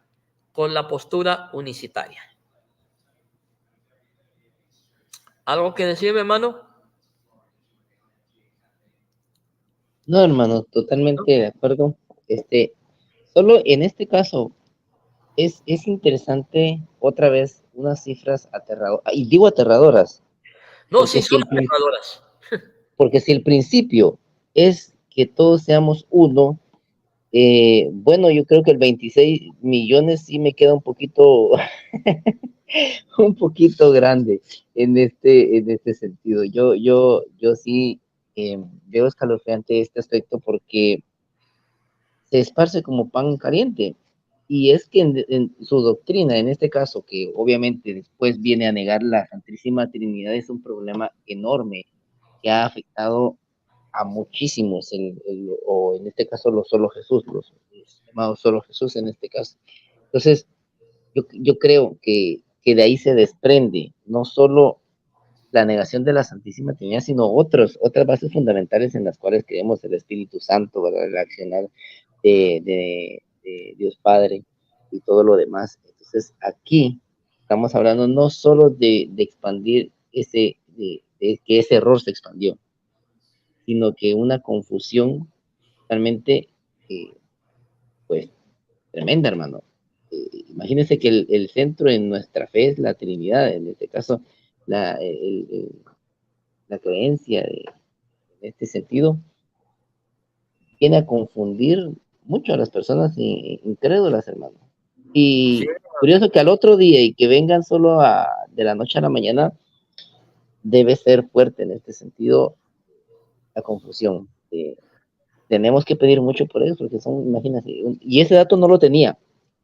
con la postura unicitaria. ¿Algo que decir, hermano? No, hermano, totalmente de acuerdo. Solo en este caso, es interesante otra vez unas cifras aterradoras, y digo aterradoras, No, porque sí, si son el, aterradoras. porque si el principio es que todos seamos uno, bueno, yo creo que el 26 millones sí me queda un poquito, un poquito grande en este sentido. Yo sí veo escalofriante este aspecto porque se esparce como pan caliente. Y es que en su doctrina, en este caso, que obviamente después viene a negar la Santísima Trinidad, es un problema enorme que ha afectado a muchísimos, o en este caso los solo Jesús, los llamados solo Jesús en este caso. Entonces, yo creo que de ahí se desprende no solo la negación de la Santísima Trinidad, sino otras bases fundamentales en las cuales creemos el Espíritu Santo, ¿verdad? El accionar de Dios Padre y todo lo demás. Entonces, aquí estamos hablando no solo de expandir de que ese error se expandió, sino que una confusión realmente, eh, pues, tremenda, hermano. Imagínense que el centro en nuestra fe es la Trinidad, en este caso, la, el, el, la creencia en este sentido viene a confundir mucho a las personas incrédulas, hermano. Sí. Y curioso que al otro día y que vengan solo de la noche a la mañana, debe ser fuerte en este sentido la confusión. Tenemos que pedir mucho por eso, porque son, imagínate, y ese dato no lo tenía.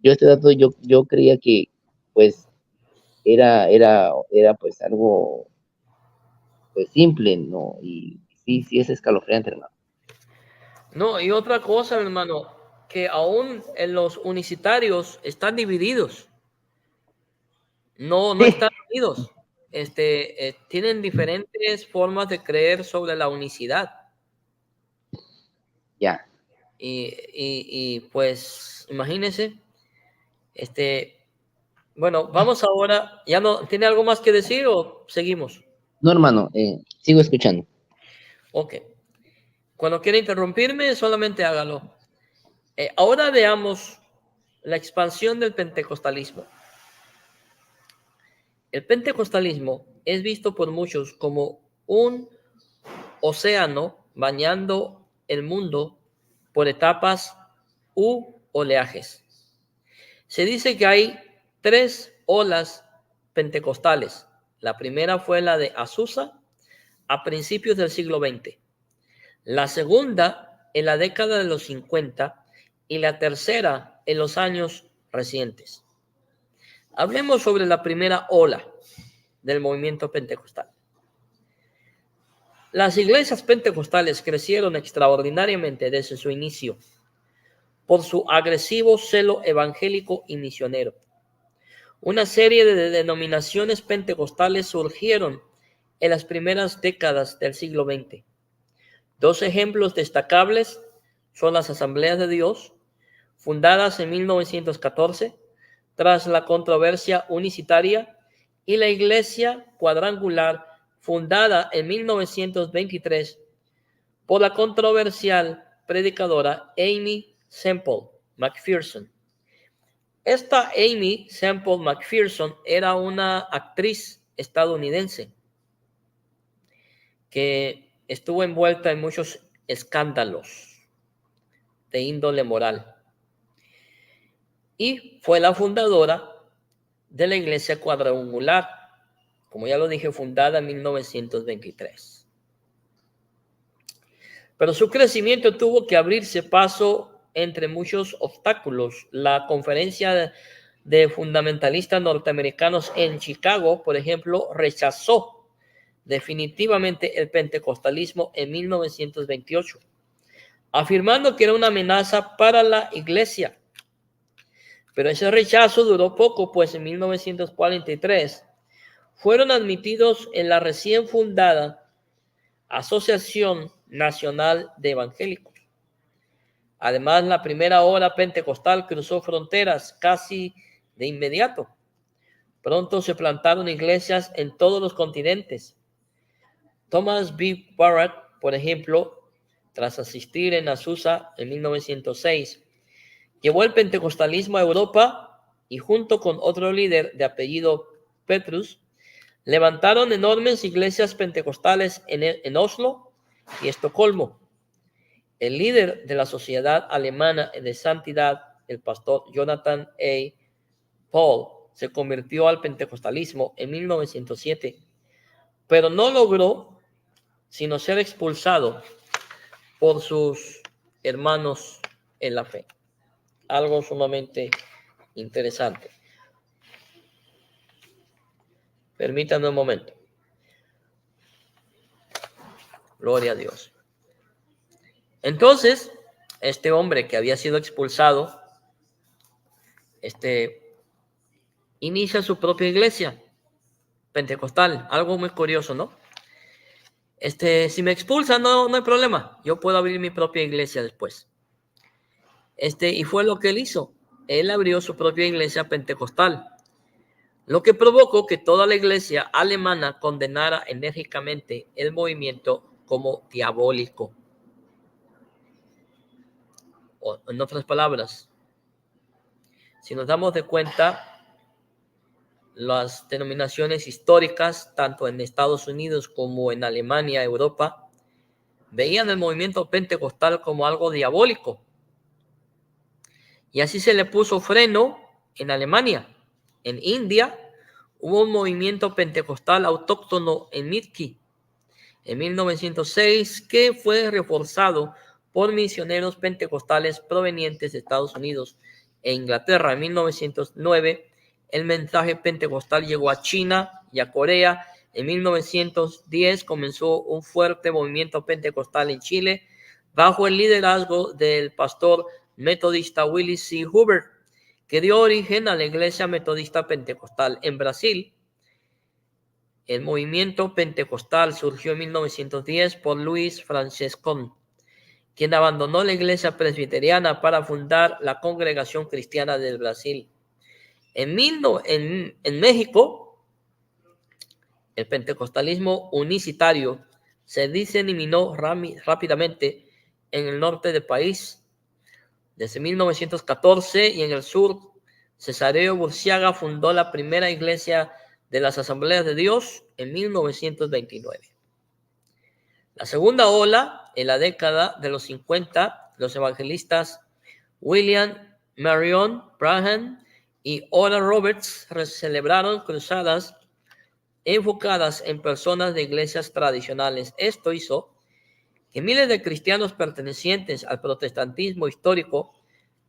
Este dato yo creía que pues era pues algo pues simple, ¿no? Y sí es escalofriante, hermano. No, y otra cosa, hermano, que aún en los unicitarios están divididos, no Sí, están unidos. Tienen diferentes formas de creer sobre la unicidad. ya. Pues, imagínense, este, bueno, vamos ahora, ¿ya no tiene algo más que decir o seguimos? No, hermano, sigo escuchando. Ok. Cuando quiera interrumpirme, solamente hágalo. Ahora veamos la expansión del pentecostalismo. El pentecostalismo es visto por muchos como un océano bañando el mundo por etapas u oleajes. Se dice que hay tres olas pentecostales. La primera fue la de Azusa a principios del siglo XX. La segunda en la década de los 50 y la tercera en los años recientes. Hablemos sobre la primera ola del movimiento pentecostal. Las iglesias pentecostales crecieron extraordinariamente desde su inicio por su agresivo celo evangélico y misionero. Una serie de denominaciones pentecostales surgieron en las primeras décadas del siglo XX. Dos ejemplos destacables son las Asambleas de Dios, fundadas en 1914 tras la controversia unicitaria, y la Iglesia Cuadrangular, fundada en 1923 por la controversial predicadora Amy Semple McPherson. Esta Amy Semple McPherson era una actriz estadounidense que estuvo envuelta en muchos escándalos de índole moral y fue la fundadora de la Iglesia Cuadrangular, como ya lo dije, fundada en 1923. Pero su crecimiento tuvo que abrirse paso entre muchos obstáculos. La conferencia de fundamentalistas norteamericanos en Chicago, por ejemplo, rechazó definitivamente el pentecostalismo en 1928, afirmando que era una amenaza para la iglesia. Pero ese rechazo duró poco, pues en 1943 fueron admitidos en la recién fundada Asociación Nacional de Evangélicos. Además, la primera ola pentecostal cruzó fronteras casi de inmediato. Pronto se plantaron iglesias en todos los continentes. Thomas B. Barrett, por ejemplo, tras asistir en Azusa en 1906, llevó el pentecostalismo a Europa y junto con otro líder de apellido Petrus, levantaron enormes iglesias pentecostales en Oslo y Estocolmo. El líder de la Sociedad Alemana de Santidad, el pastor Jonathan A. Paul, se convirtió al pentecostalismo en 1907, pero no logró sino ser expulsado por sus hermanos en la fe. Algo sumamente interesante. Permítanme un momento. Gloria a Dios. Entonces, este hombre que había sido expulsado, inicia su propia iglesia pentecostal. Algo muy curioso, ¿no? Si me expulsan, no hay problema. Yo puedo abrir mi propia iglesia después. Y fue lo que él hizo. Él abrió su propia iglesia pentecostal, lo que provocó que toda la iglesia alemana condenara enérgicamente el movimiento como diabólico. O, en otras palabras, si nos damos de cuenta, las denominaciones históricas, tanto en Estados Unidos como en Alemania, Europa, veían el movimiento pentecostal como algo diabólico. Y así se le puso freno en Alemania. En India hubo un movimiento pentecostal autóctono en Mitki en 1906 que fue reforzado por misioneros pentecostales provenientes de Estados Unidos e Inglaterra. En 1909 el mensaje pentecostal llegó a China y a Corea. En 1910 comenzó un fuerte movimiento pentecostal en Chile bajo el liderazgo del pastor metodista Willis C. Huber, que dio origen a la Iglesia Metodista Pentecostal. En Brasil, el movimiento pentecostal surgió en 1910 por Luis Franciscón, quien abandonó la iglesia presbiteriana para fundar la Congregación Cristiana del Brasil. En México, el pentecostalismo unicitario se diseminó rápidamente en el norte del país. Desde 1914 y en el sur, Cesáreo Burciaga fundó la primera iglesia de las Asambleas de Dios en 1929. La segunda ola, en la década de los 50, los evangelistas William Marion Branham y Oral Roberts celebraron cruzadas enfocadas en personas de iglesias tradicionales. Esto hizo que miles de cristianos pertenecientes al protestantismo histórico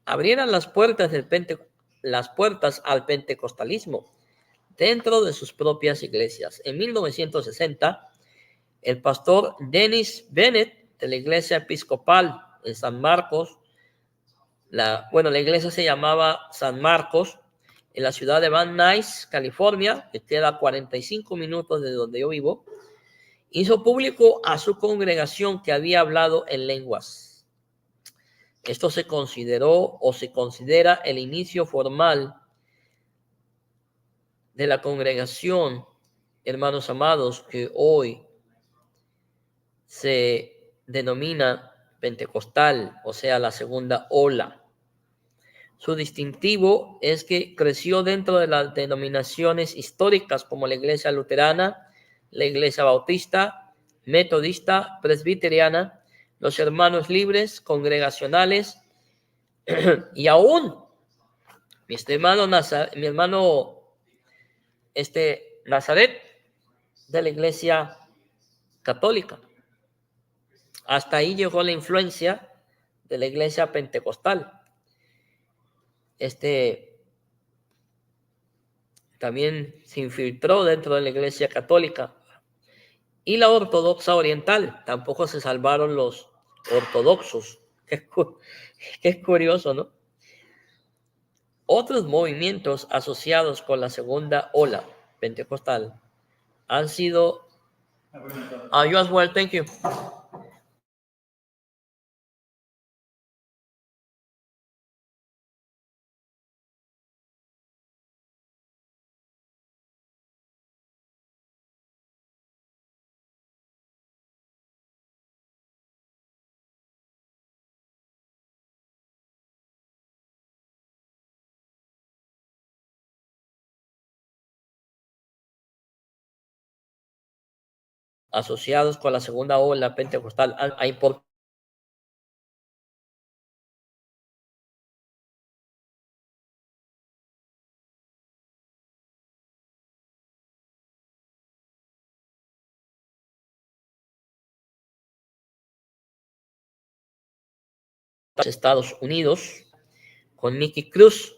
abrieran las puertas al pentecostalismo dentro de sus propias iglesias. En 1960, el pastor Dennis Bennett de la iglesia episcopal en San Marcos, la iglesia se llamaba San Marcos, en la ciudad de Van Nuys, California, que queda a 45 minutos de donde yo vivo, hizo público a su congregación que había hablado en lenguas. Esto se consideró o se considera el inicio formal de la congregación, hermanos amados, que hoy se denomina pentecostal, o sea, la segunda ola. Su distintivo es que creció dentro de las denominaciones históricas como la iglesia luterana, la iglesia bautista, metodista, presbiteriana, los hermanos libres, congregacionales y aún mi hermano Nazaret de la iglesia católica. Hasta ahí llegó la influencia de la iglesia pentecostal. También se infiltró dentro de la iglesia católica y la ortodoxa oriental. Tampoco se salvaron los ortodoxos. Es curioso, ¿no? Otros movimientos asociados con la segunda ola pentecostal han sido... you as well, thank you. asociados con la segunda ola pentecostal a importantes Estados Unidos, con Nicky Cruz,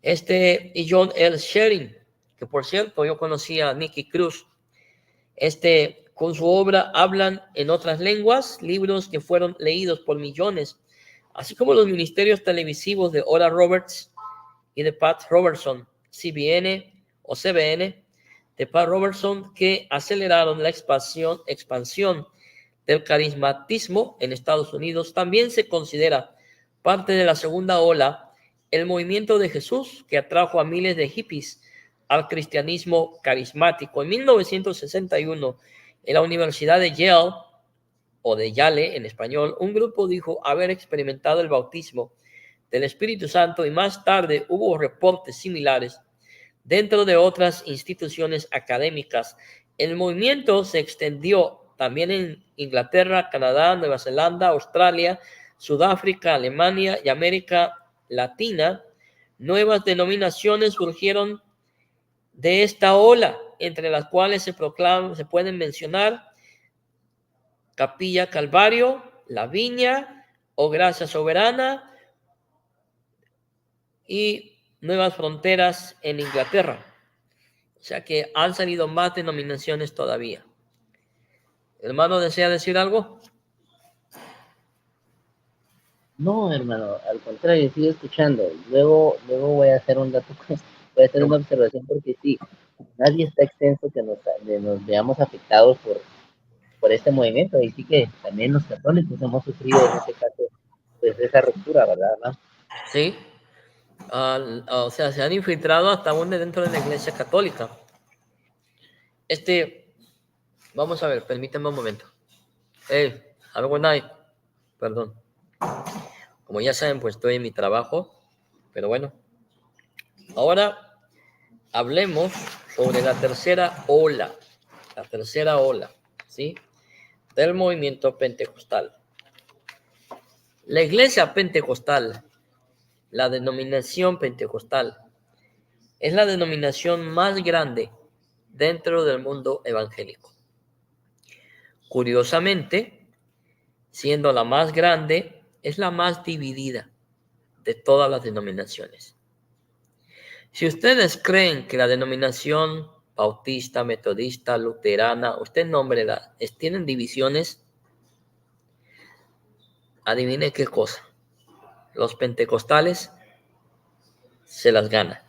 y John L. Sherin, que por cierto yo conocí a Nicky Cruz. Con su obra hablan en otras lenguas, libros que fueron leídos por millones, así como los ministerios televisivos de Oral Roberts y de Pat Robertson, CBN o CBN, de Pat Robertson, que aceleraron la expansión del carismatismo en Estados Unidos. También se considera parte de la segunda ola el movimiento de Jesús, que atrajo a miles de hippies al cristianismo carismático. En 1961, en la Universidad de Yale, o de Yale en español, un grupo dijo haber experimentado el bautismo del Espíritu Santo, y más tarde hubo reportes similares dentro de otras instituciones académicas. El movimiento se extendió también en Inglaterra, Canadá, Nueva Zelanda, Australia, Sudáfrica, Alemania y América Latina. Nuevas denominaciones surgieron de esta ola, entre las cuales se pueden mencionar Capilla Calvario, La Viña o Gracia Soberana, y Nuevas Fronteras en Inglaterra. O sea que han salido más denominaciones todavía. ¿Hermano desea decir algo? No, hermano, al contrario, sigo escuchando. Luego voy a hacer un dato, voy a hacer una observación porque sí, nadie está exento que nos veamos afectados por este movimiento. Y sí que también los católicos hemos sufrido en este caso, pues esa ruptura, ¿verdad, hermano? Sí. O sea, se han infiltrado hasta aún dentro de la Iglesia Católica. Vamos a ver, permítame un momento. Have a good night. Perdón. Como ya saben, pues estoy en mi trabajo, pero bueno. Ahora hablemos sobre la tercera ola, ¿sí? Del movimiento pentecostal. La iglesia pentecostal, la denominación pentecostal, es la denominación más grande dentro del mundo evangélico. Curiosamente, siendo la más grande, es la más dividida de todas las denominaciones. Si ustedes creen que la denominación bautista, metodista, luterana, usted nómbrela, tienen divisiones, adivine qué cosa. Los pentecostales se las ganan.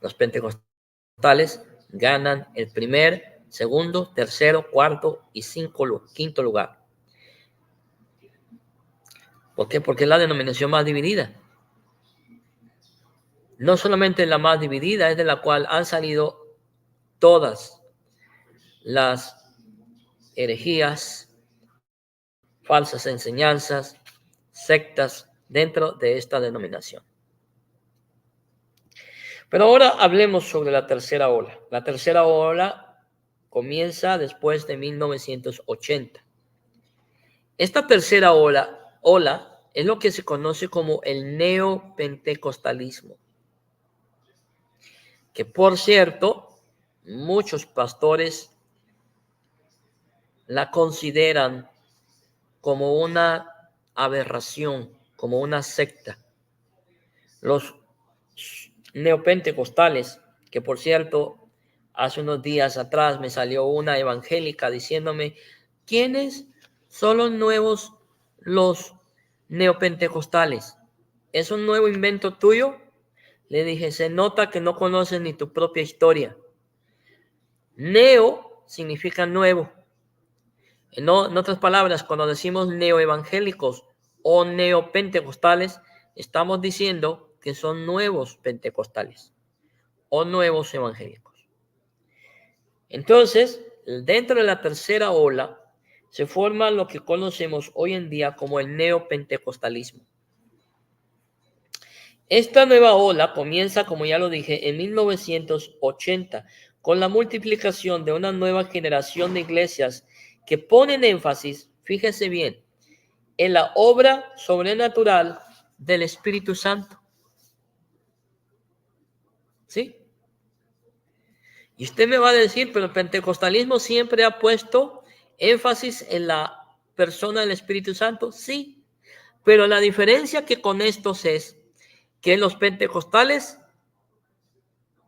Los pentecostales ganan el primer, segundo, tercero, cuarto y quinto lugar. ¿Por qué? Porque es la denominación más dividida. No solamente la más dividida, es de la cual han salido todas las herejías, falsas enseñanzas, sectas dentro de esta denominación. Pero ahora hablemos sobre la tercera ola. La tercera ola comienza después de 1980. Esta tercera ola es lo que se conoce como el neopentecostalismo, que por cierto, muchos pastores la consideran como una aberración, como una secta. Los neopentecostales, que por cierto, hace unos días atrás me salió una evangélica diciéndome, ¿quiénes son los nuevos, los neopentecostales? ¿Es un nuevo invento tuyo? Le dije, se nota que no conoces ni tu propia historia. Neo significa nuevo. En otras palabras, cuando decimos neoevangélicos o neopentecostales, estamos diciendo que son nuevos pentecostales o nuevos evangélicos. Entonces, dentro de la tercera ola, se forma lo que conocemos hoy en día como el neopentecostalismo. Esta nueva ola comienza, como ya lo dije, en 1980, con la multiplicación de una nueva generación de iglesias que ponen énfasis, fíjese bien, en la obra sobrenatural del Espíritu Santo. ¿Sí? Y usted me va a decir, pero el pentecostalismo siempre ha puesto énfasis en la persona del Espíritu Santo. Sí, pero la diferencia que con estos es que los pentecostales,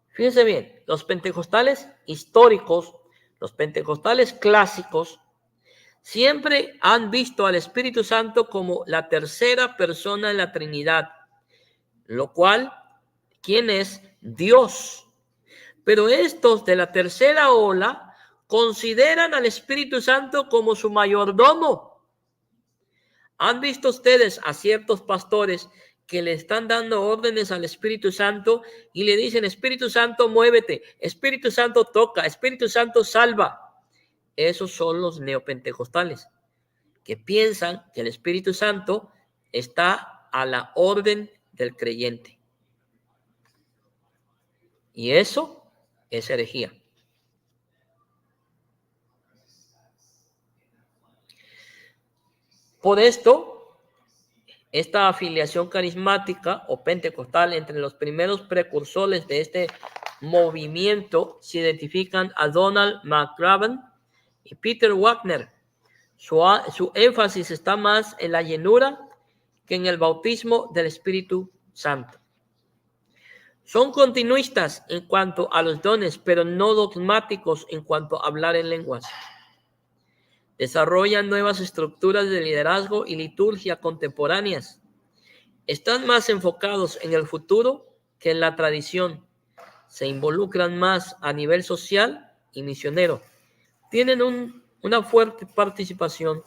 fíjense bien, los pentecostales históricos, los pentecostales clásicos, siempre han visto al Espíritu Santo como la tercera persona de la Trinidad, lo cual, ¿quién es? Dios. Pero estos de la tercera ola consideran al Espíritu Santo como su mayordomo. ¿Han visto ustedes a ciertos pastores que le están dando órdenes al Espíritu Santo y le dicen, Espíritu Santo, muévete, Espíritu Santo, toca, Espíritu Santo, salva? Esos son los neopentecostales, que piensan que el Espíritu Santo está a la orden del creyente. Y eso es herejía. Por esto, esta afiliación carismática o pentecostal entre los primeros precursores de este movimiento se identifican a Donald McGavran y Peter Wagner. Su énfasis está más en la llenura que en el bautismo del Espíritu Santo. Son continuistas en cuanto a los dones, pero no dogmáticos en cuanto a hablar en lenguas. Desarrollan nuevas estructuras de liderazgo y liturgia contemporáneas. Están más enfocados en el futuro que en la tradición. Se involucran más a nivel social y misionero. Tienen una fuerte participación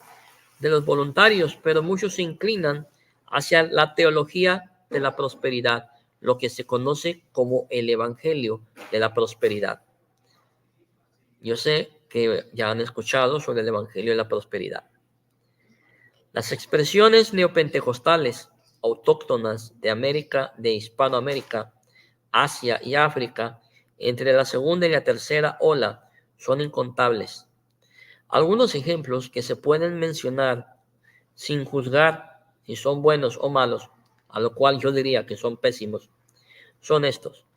de los voluntarios, pero muchos se inclinan hacia la teología de la prosperidad, lo que se conoce como el evangelio de la prosperidad. Yo sé que ya han escuchado sobre el evangelio de la prosperidad. Las expresiones neopentecostales autóctonas de América, de Hispanoamérica, Asia y África, entre la segunda y la tercera ola, son incontables. Algunos ejemplos que se pueden mencionar sin juzgar si son buenos o malos, a lo cual yo diría que son pésimos, son estos.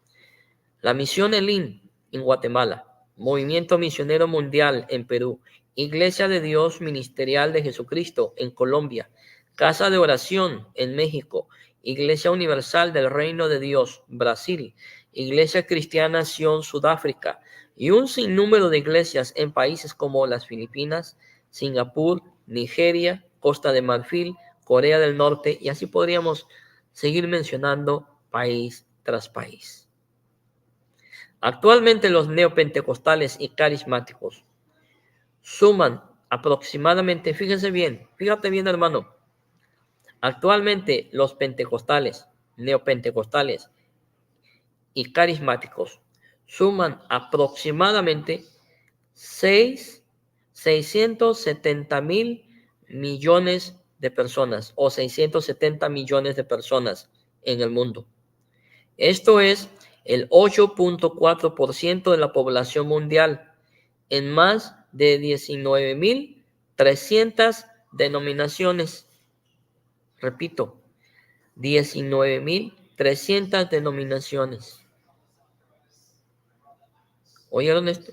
La Misión Elim en Guatemala, Movimiento Misionero Mundial en Perú, Iglesia de Dios Ministerial de Jesucristo en Colombia, Casa de Oración en México, Iglesia Universal del Reino de Dios, Brasil, Iglesia Cristiana Sion, Sudáfrica, y un sinnúmero de iglesias en países como las Filipinas, Singapur, Nigeria, Costa de Marfil, Corea del Norte, y así podríamos seguir mencionando país tras país. Actualmente los neopentecostales y carismáticos suman aproximadamente, fíjate bien hermano, actualmente los pentecostales, neopentecostales y carismáticos suman aproximadamente 670 mil millones de personas o 670 millones de personas en el mundo. Esto es el 8.4% de la población mundial en más de 19.300 denominaciones. Repito, 19.300 denominaciones. ¿Oyeron esto?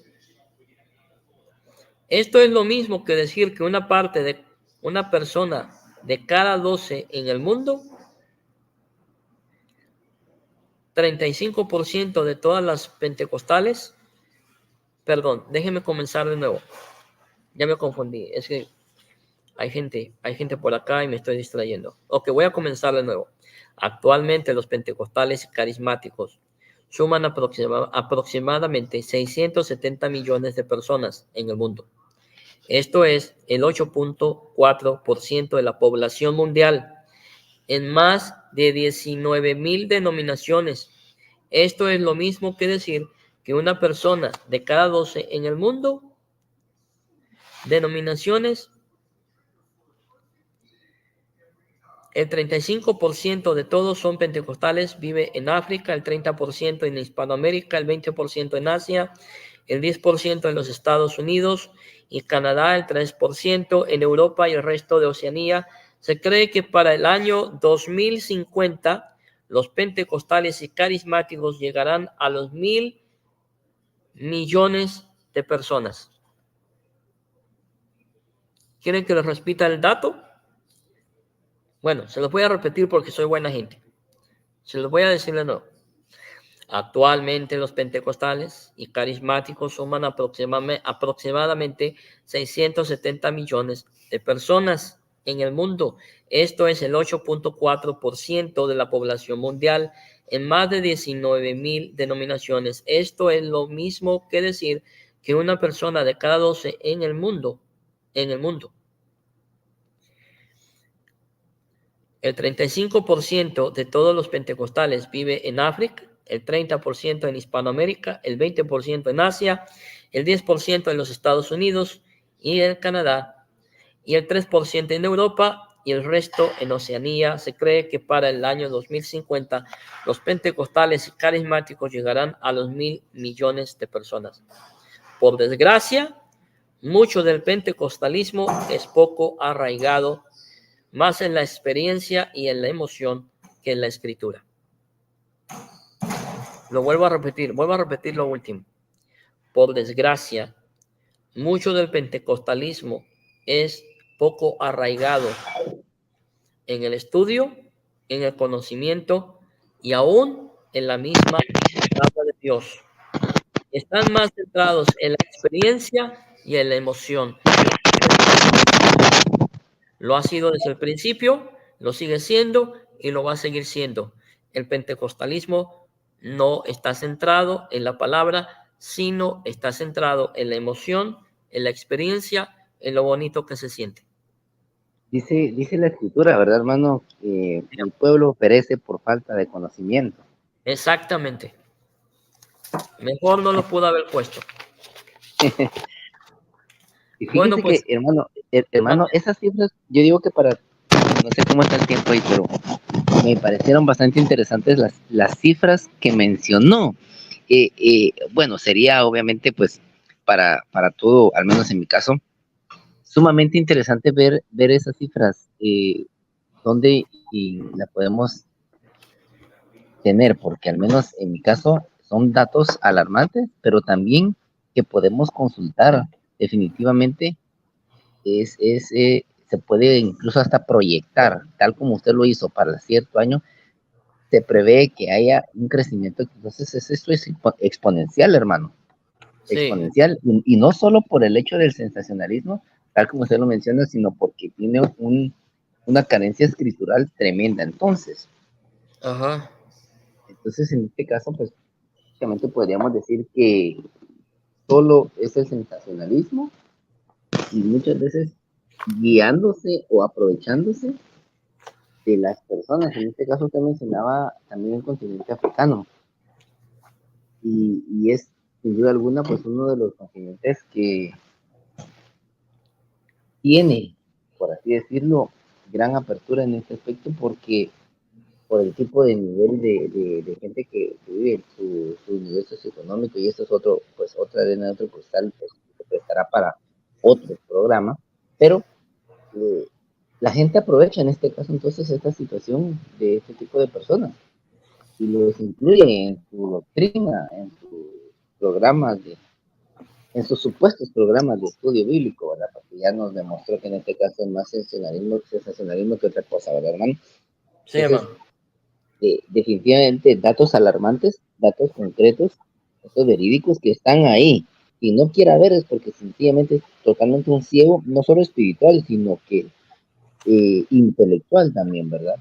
Esto es lo mismo que decir que una parte de una persona de cada 12 en el mundo, 35% de todas las pentecostales, perdón, déjenme comenzar de nuevo. Ya me confundí, es que hay gente por acá y me estoy distrayendo. Ok, voy a comenzar de nuevo. Actualmente los pentecostales carismáticos suman aproximadamente 670 millones de personas en el mundo. Esto es el 8.4% de la población mundial en más de 19,000 denominaciones. Esto es lo mismo que decir que una persona de cada 12 en el mundo, denominaciones, El 35% de todos son pentecostales, vive en África, el 30% en Hispanoamérica, el 20% en Asia, el 10% en los Estados Unidos y Canadá, el 3% en Europa y el resto de Oceanía. Se cree que para el año 2050 los pentecostales y carismáticos llegarán a los 1.000 millones de personas. ¿Quieren que les repita el dato? Bueno, se los voy a repetir porque soy buena gente. Se los voy a decir de nuevo. Actualmente los pentecostales y carismáticos suman aproximadamente 670 millones de personas en el mundo. Esto es el 8.4% de la población mundial en más de 19,000 denominaciones. Esto es lo mismo que decir que una persona de cada 12 en el mundo. El 35% de todos los pentecostales vive en África, el 30% en Hispanoamérica, el 20% en Asia, el 10% en los Estados Unidos y en Canadá, y el 3% en Europa y el resto en Oceanía. Se cree que para el año 2050 los pentecostales y carismáticos llegarán a los 1.000 millones de personas. Por desgracia, mucho del pentecostalismo es poco arraigado, más en la experiencia y en la emoción que en la escritura. Lo vuelvo a repetir lo último. Por desgracia, mucho del pentecostalismo es poco arraigado en el estudio, en el conocimiento y aún en la misma palabra de Dios. Están más centrados en la experiencia y en la emoción. Lo ha sido desde el principio, lo sigue siendo y lo va a seguir siendo. El pentecostalismo no está centrado en la palabra, sino está centrado en la emoción, en la experiencia, en lo bonito que se siente. Dice la escritura, ¿verdad, hermano? El pueblo perece por falta de conocimiento. Exactamente. Mejor no lo pudo haber puesto. Y fíjese Bueno, pues, que, hermano, esas cifras, yo digo que no sé cómo está el tiempo ahí, pero me parecieron bastante interesantes las cifras que mencionó. Bueno, sería obviamente, pues, para todo, al menos en mi caso, sumamente interesante ver esas cifras, donde y la podemos tener, porque al menos en mi caso son datos alarmantes, pero también que podemos consultar. Definitivamente se puede incluso hasta proyectar, tal como usted lo hizo para cierto año, se prevé que haya un crecimiento. Entonces esto es exponencial, hermano, sí, exponencial, y no solo por el hecho del sensacionalismo, tal como usted lo menciona, sino porque tiene una carencia escritural tremenda. ajá, Entonces, en este caso, pues, básicamente podríamos decir que solo es el sensacionalismo y muchas veces guiándose o aprovechándose de las personas. En este caso usted mencionaba también el continente africano y es sin duda alguna pues uno de los continentes que tiene, por así decirlo, gran apertura en este aspecto porque por el tipo de nivel de gente que vive, su nivel socioeconómico, y esto es otra arena de otro cristal, pues se prestará para otro programa, pero la gente aprovecha en este caso entonces esta situación de este tipo de personas y los incluye en su doctrina, en sus programas, en sus supuestos programas de estudio bíblico, ¿verdad? Porque ya nos demostró que en este caso es más sensacionalismo que otra cosa, ¿verdad, hermano? sí, Entonces, hermano. definitivamente datos alarmantes, datos concretos, datos verídicos que están ahí. Y no quiera ver es porque sencillamente es totalmente un ciego, no solo espiritual, sino que intelectual también, ¿verdad?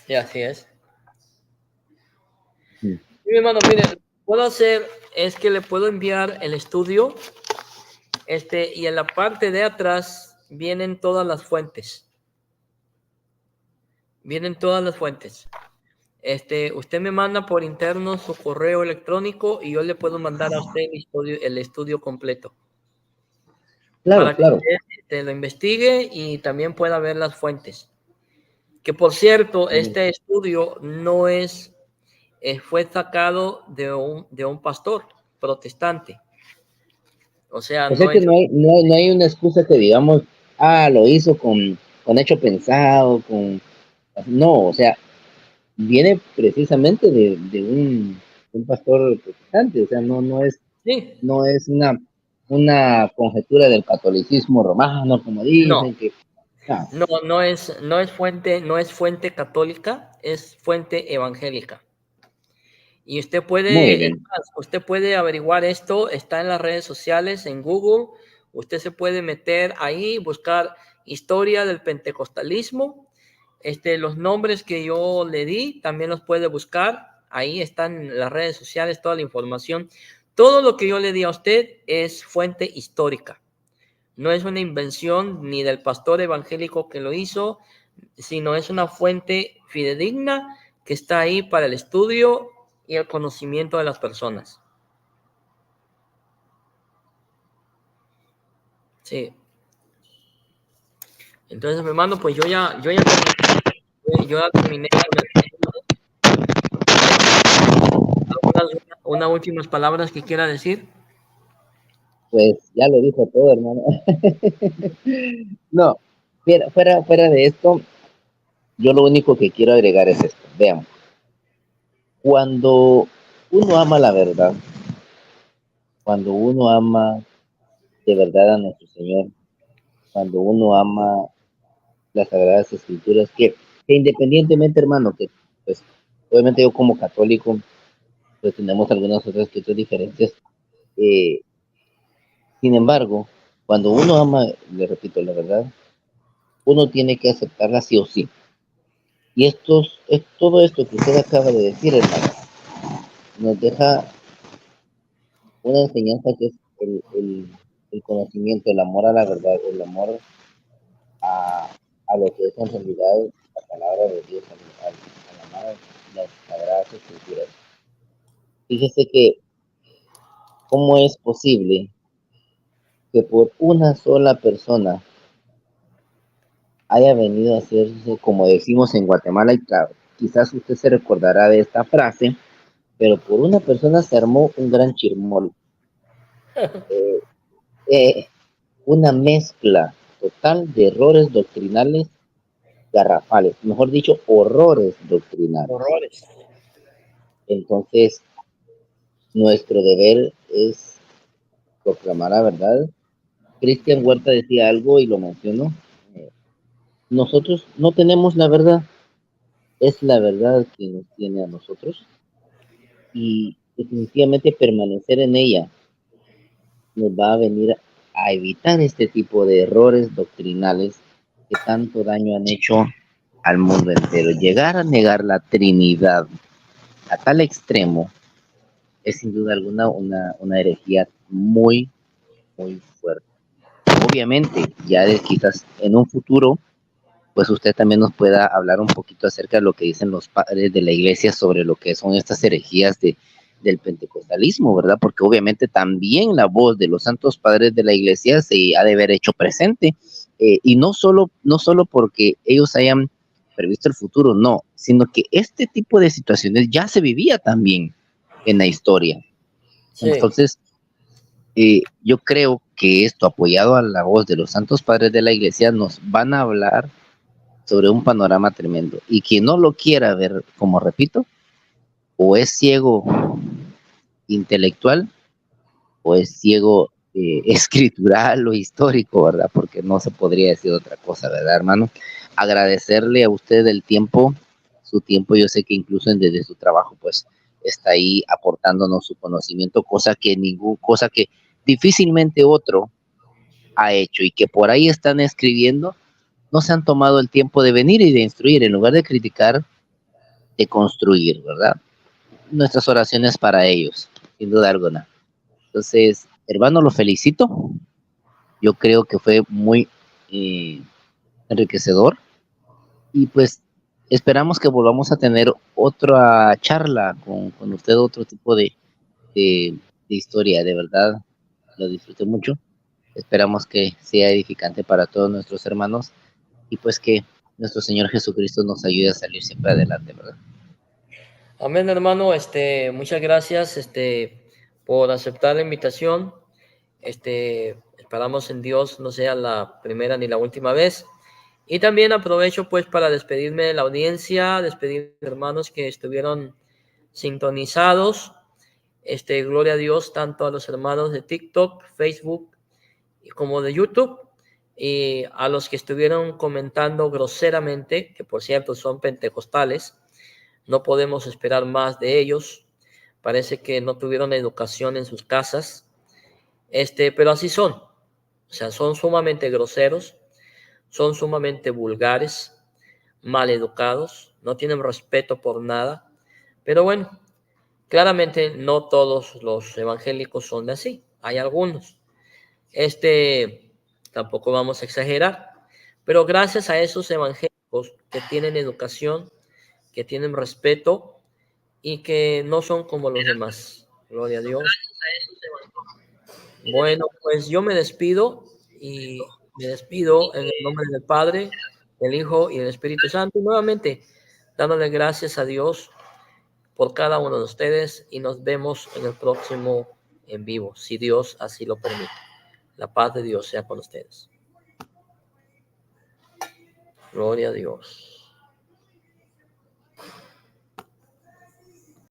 Sí, así es. Mm. Sí, mi hermano, mire, lo que puedo hacer es que le puedo enviar el estudio, y en la parte de atrás vienen todas las fuentes. Vienen todas las fuentes. Usted me manda por interno su correo electrónico y yo le puedo mandar a usted el estudio completo Claro, para que claro. usted lo investigue y también pueda ver las fuentes. Que por cierto, este estudio no es, fue sacado de un pastor protestante. O sea, O sea no que es, no hay una excusa que digamos, lo hizo con hecho pensado, no, o sea, viene precisamente de un pastor protestante, o sea, sí, no es una conjetura del catolicismo romano, como no, dicen, que ah, no es fuente católica, es fuente evangélica. Y muy bien. usted puede averiguar esto, está en las redes sociales, en Google, usted se puede meter ahí, buscar historia del pentecostalismo, los nombres que yo le di, también los puede buscar, ahí están en las redes sociales toda la información. Todo lo que yo le di a usted es fuente histórica, no es una invención ni del pastor evangélico que lo hizo, sino es una fuente fidedigna que está ahí para el estudio y el conocimiento de las personas. Sí. Entonces, mi hermano, pues yo ya terminé con el tema. Unas últimas palabras que quiera decir. Pues ya lo dijo todo, hermano. No, fuera de esto, yo lo único que quiero agregar es esto. Vean, cuando uno ama la verdad, cuando uno ama de verdad a nuestro Señor, cuando uno ama las Sagradas Escrituras, que independientemente, hermano, que pues obviamente yo como católico, pues tenemos algunas otras que otras diferencias. eh, Sin embargo, cuando uno ama, le repito, la verdad, uno tiene que aceptarla sí o sí. Y todo esto que usted acaba de decir, hermano, nos deja una enseñanza que es el conocimiento, el amor a la verdad, el amor a, a lo que es en realidad la palabra de Dios, a la las sagradas escrituras. Fíjese que cómo es posible que por una sola persona haya venido a hacerse, como decimos en Guatemala, y claro, quizás usted se recordará de esta frase, pero por una persona se armó un gran chirmol. Eh, eh, una mezcla total de errores doctrinales garrafales, mejor dicho, horrores doctrinales. Horrores. Entonces, nuestro deber es proclamar la verdad. Cristian Huerta decía algo y lo mencionó. eh, Nosotros no tenemos la verdad, es la verdad quien nos tiene a nosotros y definitivamente permanecer en ella nos va a venir a evitar este tipo de errores doctrinales que tanto daño han hecho al mundo entero. Llegar a negar la Trinidad a tal extremo es sin duda alguna una herejía muy, muy fuerte. Obviamente, ya quizás en un futuro, pues usted también nos pueda hablar un poquito acerca de lo que dicen los padres de la iglesia sobre lo que son estas herejías del pentecostalismo, ¿verdad? Porque obviamente también la voz de los santos padres de la iglesia se ha de haber hecho presente, y no solo porque ellos hayan previsto el futuro, no, sino que este tipo de situaciones ya se vivía también en la historia. Sí. Entonces, yo creo que esto, apoyado a la voz de los santos padres de la iglesia, nos van a hablar sobre un panorama tremendo. Y quien no lo quiera ver, como repito, o es ciego intelectual, o es ciego escritural o histórico, ¿verdad? Porque no se podría decir otra cosa, ¿verdad, hermano? Agradecerle a usted el tiempo, su tiempo, yo sé que incluso desde su trabajo, pues está ahí aportándonos su conocimiento, cosa que difícilmente otro ha hecho y que por ahí están escribiendo, no se han tomado el tiempo de venir y de instruir, en lugar de criticar, de construir, ¿verdad? Nuestras oraciones para ellos, sin duda alguna. Entonces, hermano, lo felicito. Yo creo que fue muy eh, enriquecedor y pues esperamos que volvamos a tener otra charla con usted, otro tipo de, de historia. De verdad, lo disfruté mucho. Esperamos que sea edificante para todos nuestros hermanos y pues que nuestro Señor Jesucristo nos ayude a salir siempre adelante, ¿verdad? Amén, hermano. Muchas gracias, por aceptar la invitación. Esperamos en Dios no sea la primera ni la última vez. Y también aprovecho pues para despedirme de la audiencia, despedirme de hermanos que estuvieron sintonizados. Gloria a Dios, tanto a los hermanos de TikTok, Facebook como de YouTube, y a los que estuvieron comentando groseramente, que por cierto son pentecostales. No podemos esperar más de ellos. Parece que no tuvieron educación en sus casas. Pero así son. O sea, son sumamente groseros, son sumamente vulgares, mal educados, no tienen respeto por nada. Pero bueno, claramente no todos los evangélicos son así. Hay algunos. Tampoco vamos a exagerar. Pero gracias a esos evangélicos que tienen educación, que tienen respeto, y que no son como los demás. Gloria a Dios. Bueno, pues yo me despido y me despido en el nombre del Padre, del Hijo y del Espíritu Santo, y nuevamente dándole gracias a Dios por cada uno de ustedes, y nos vemos en el próximo en vivo, si Dios así lo permite. La paz de Dios sea con ustedes. Gloria a Dios.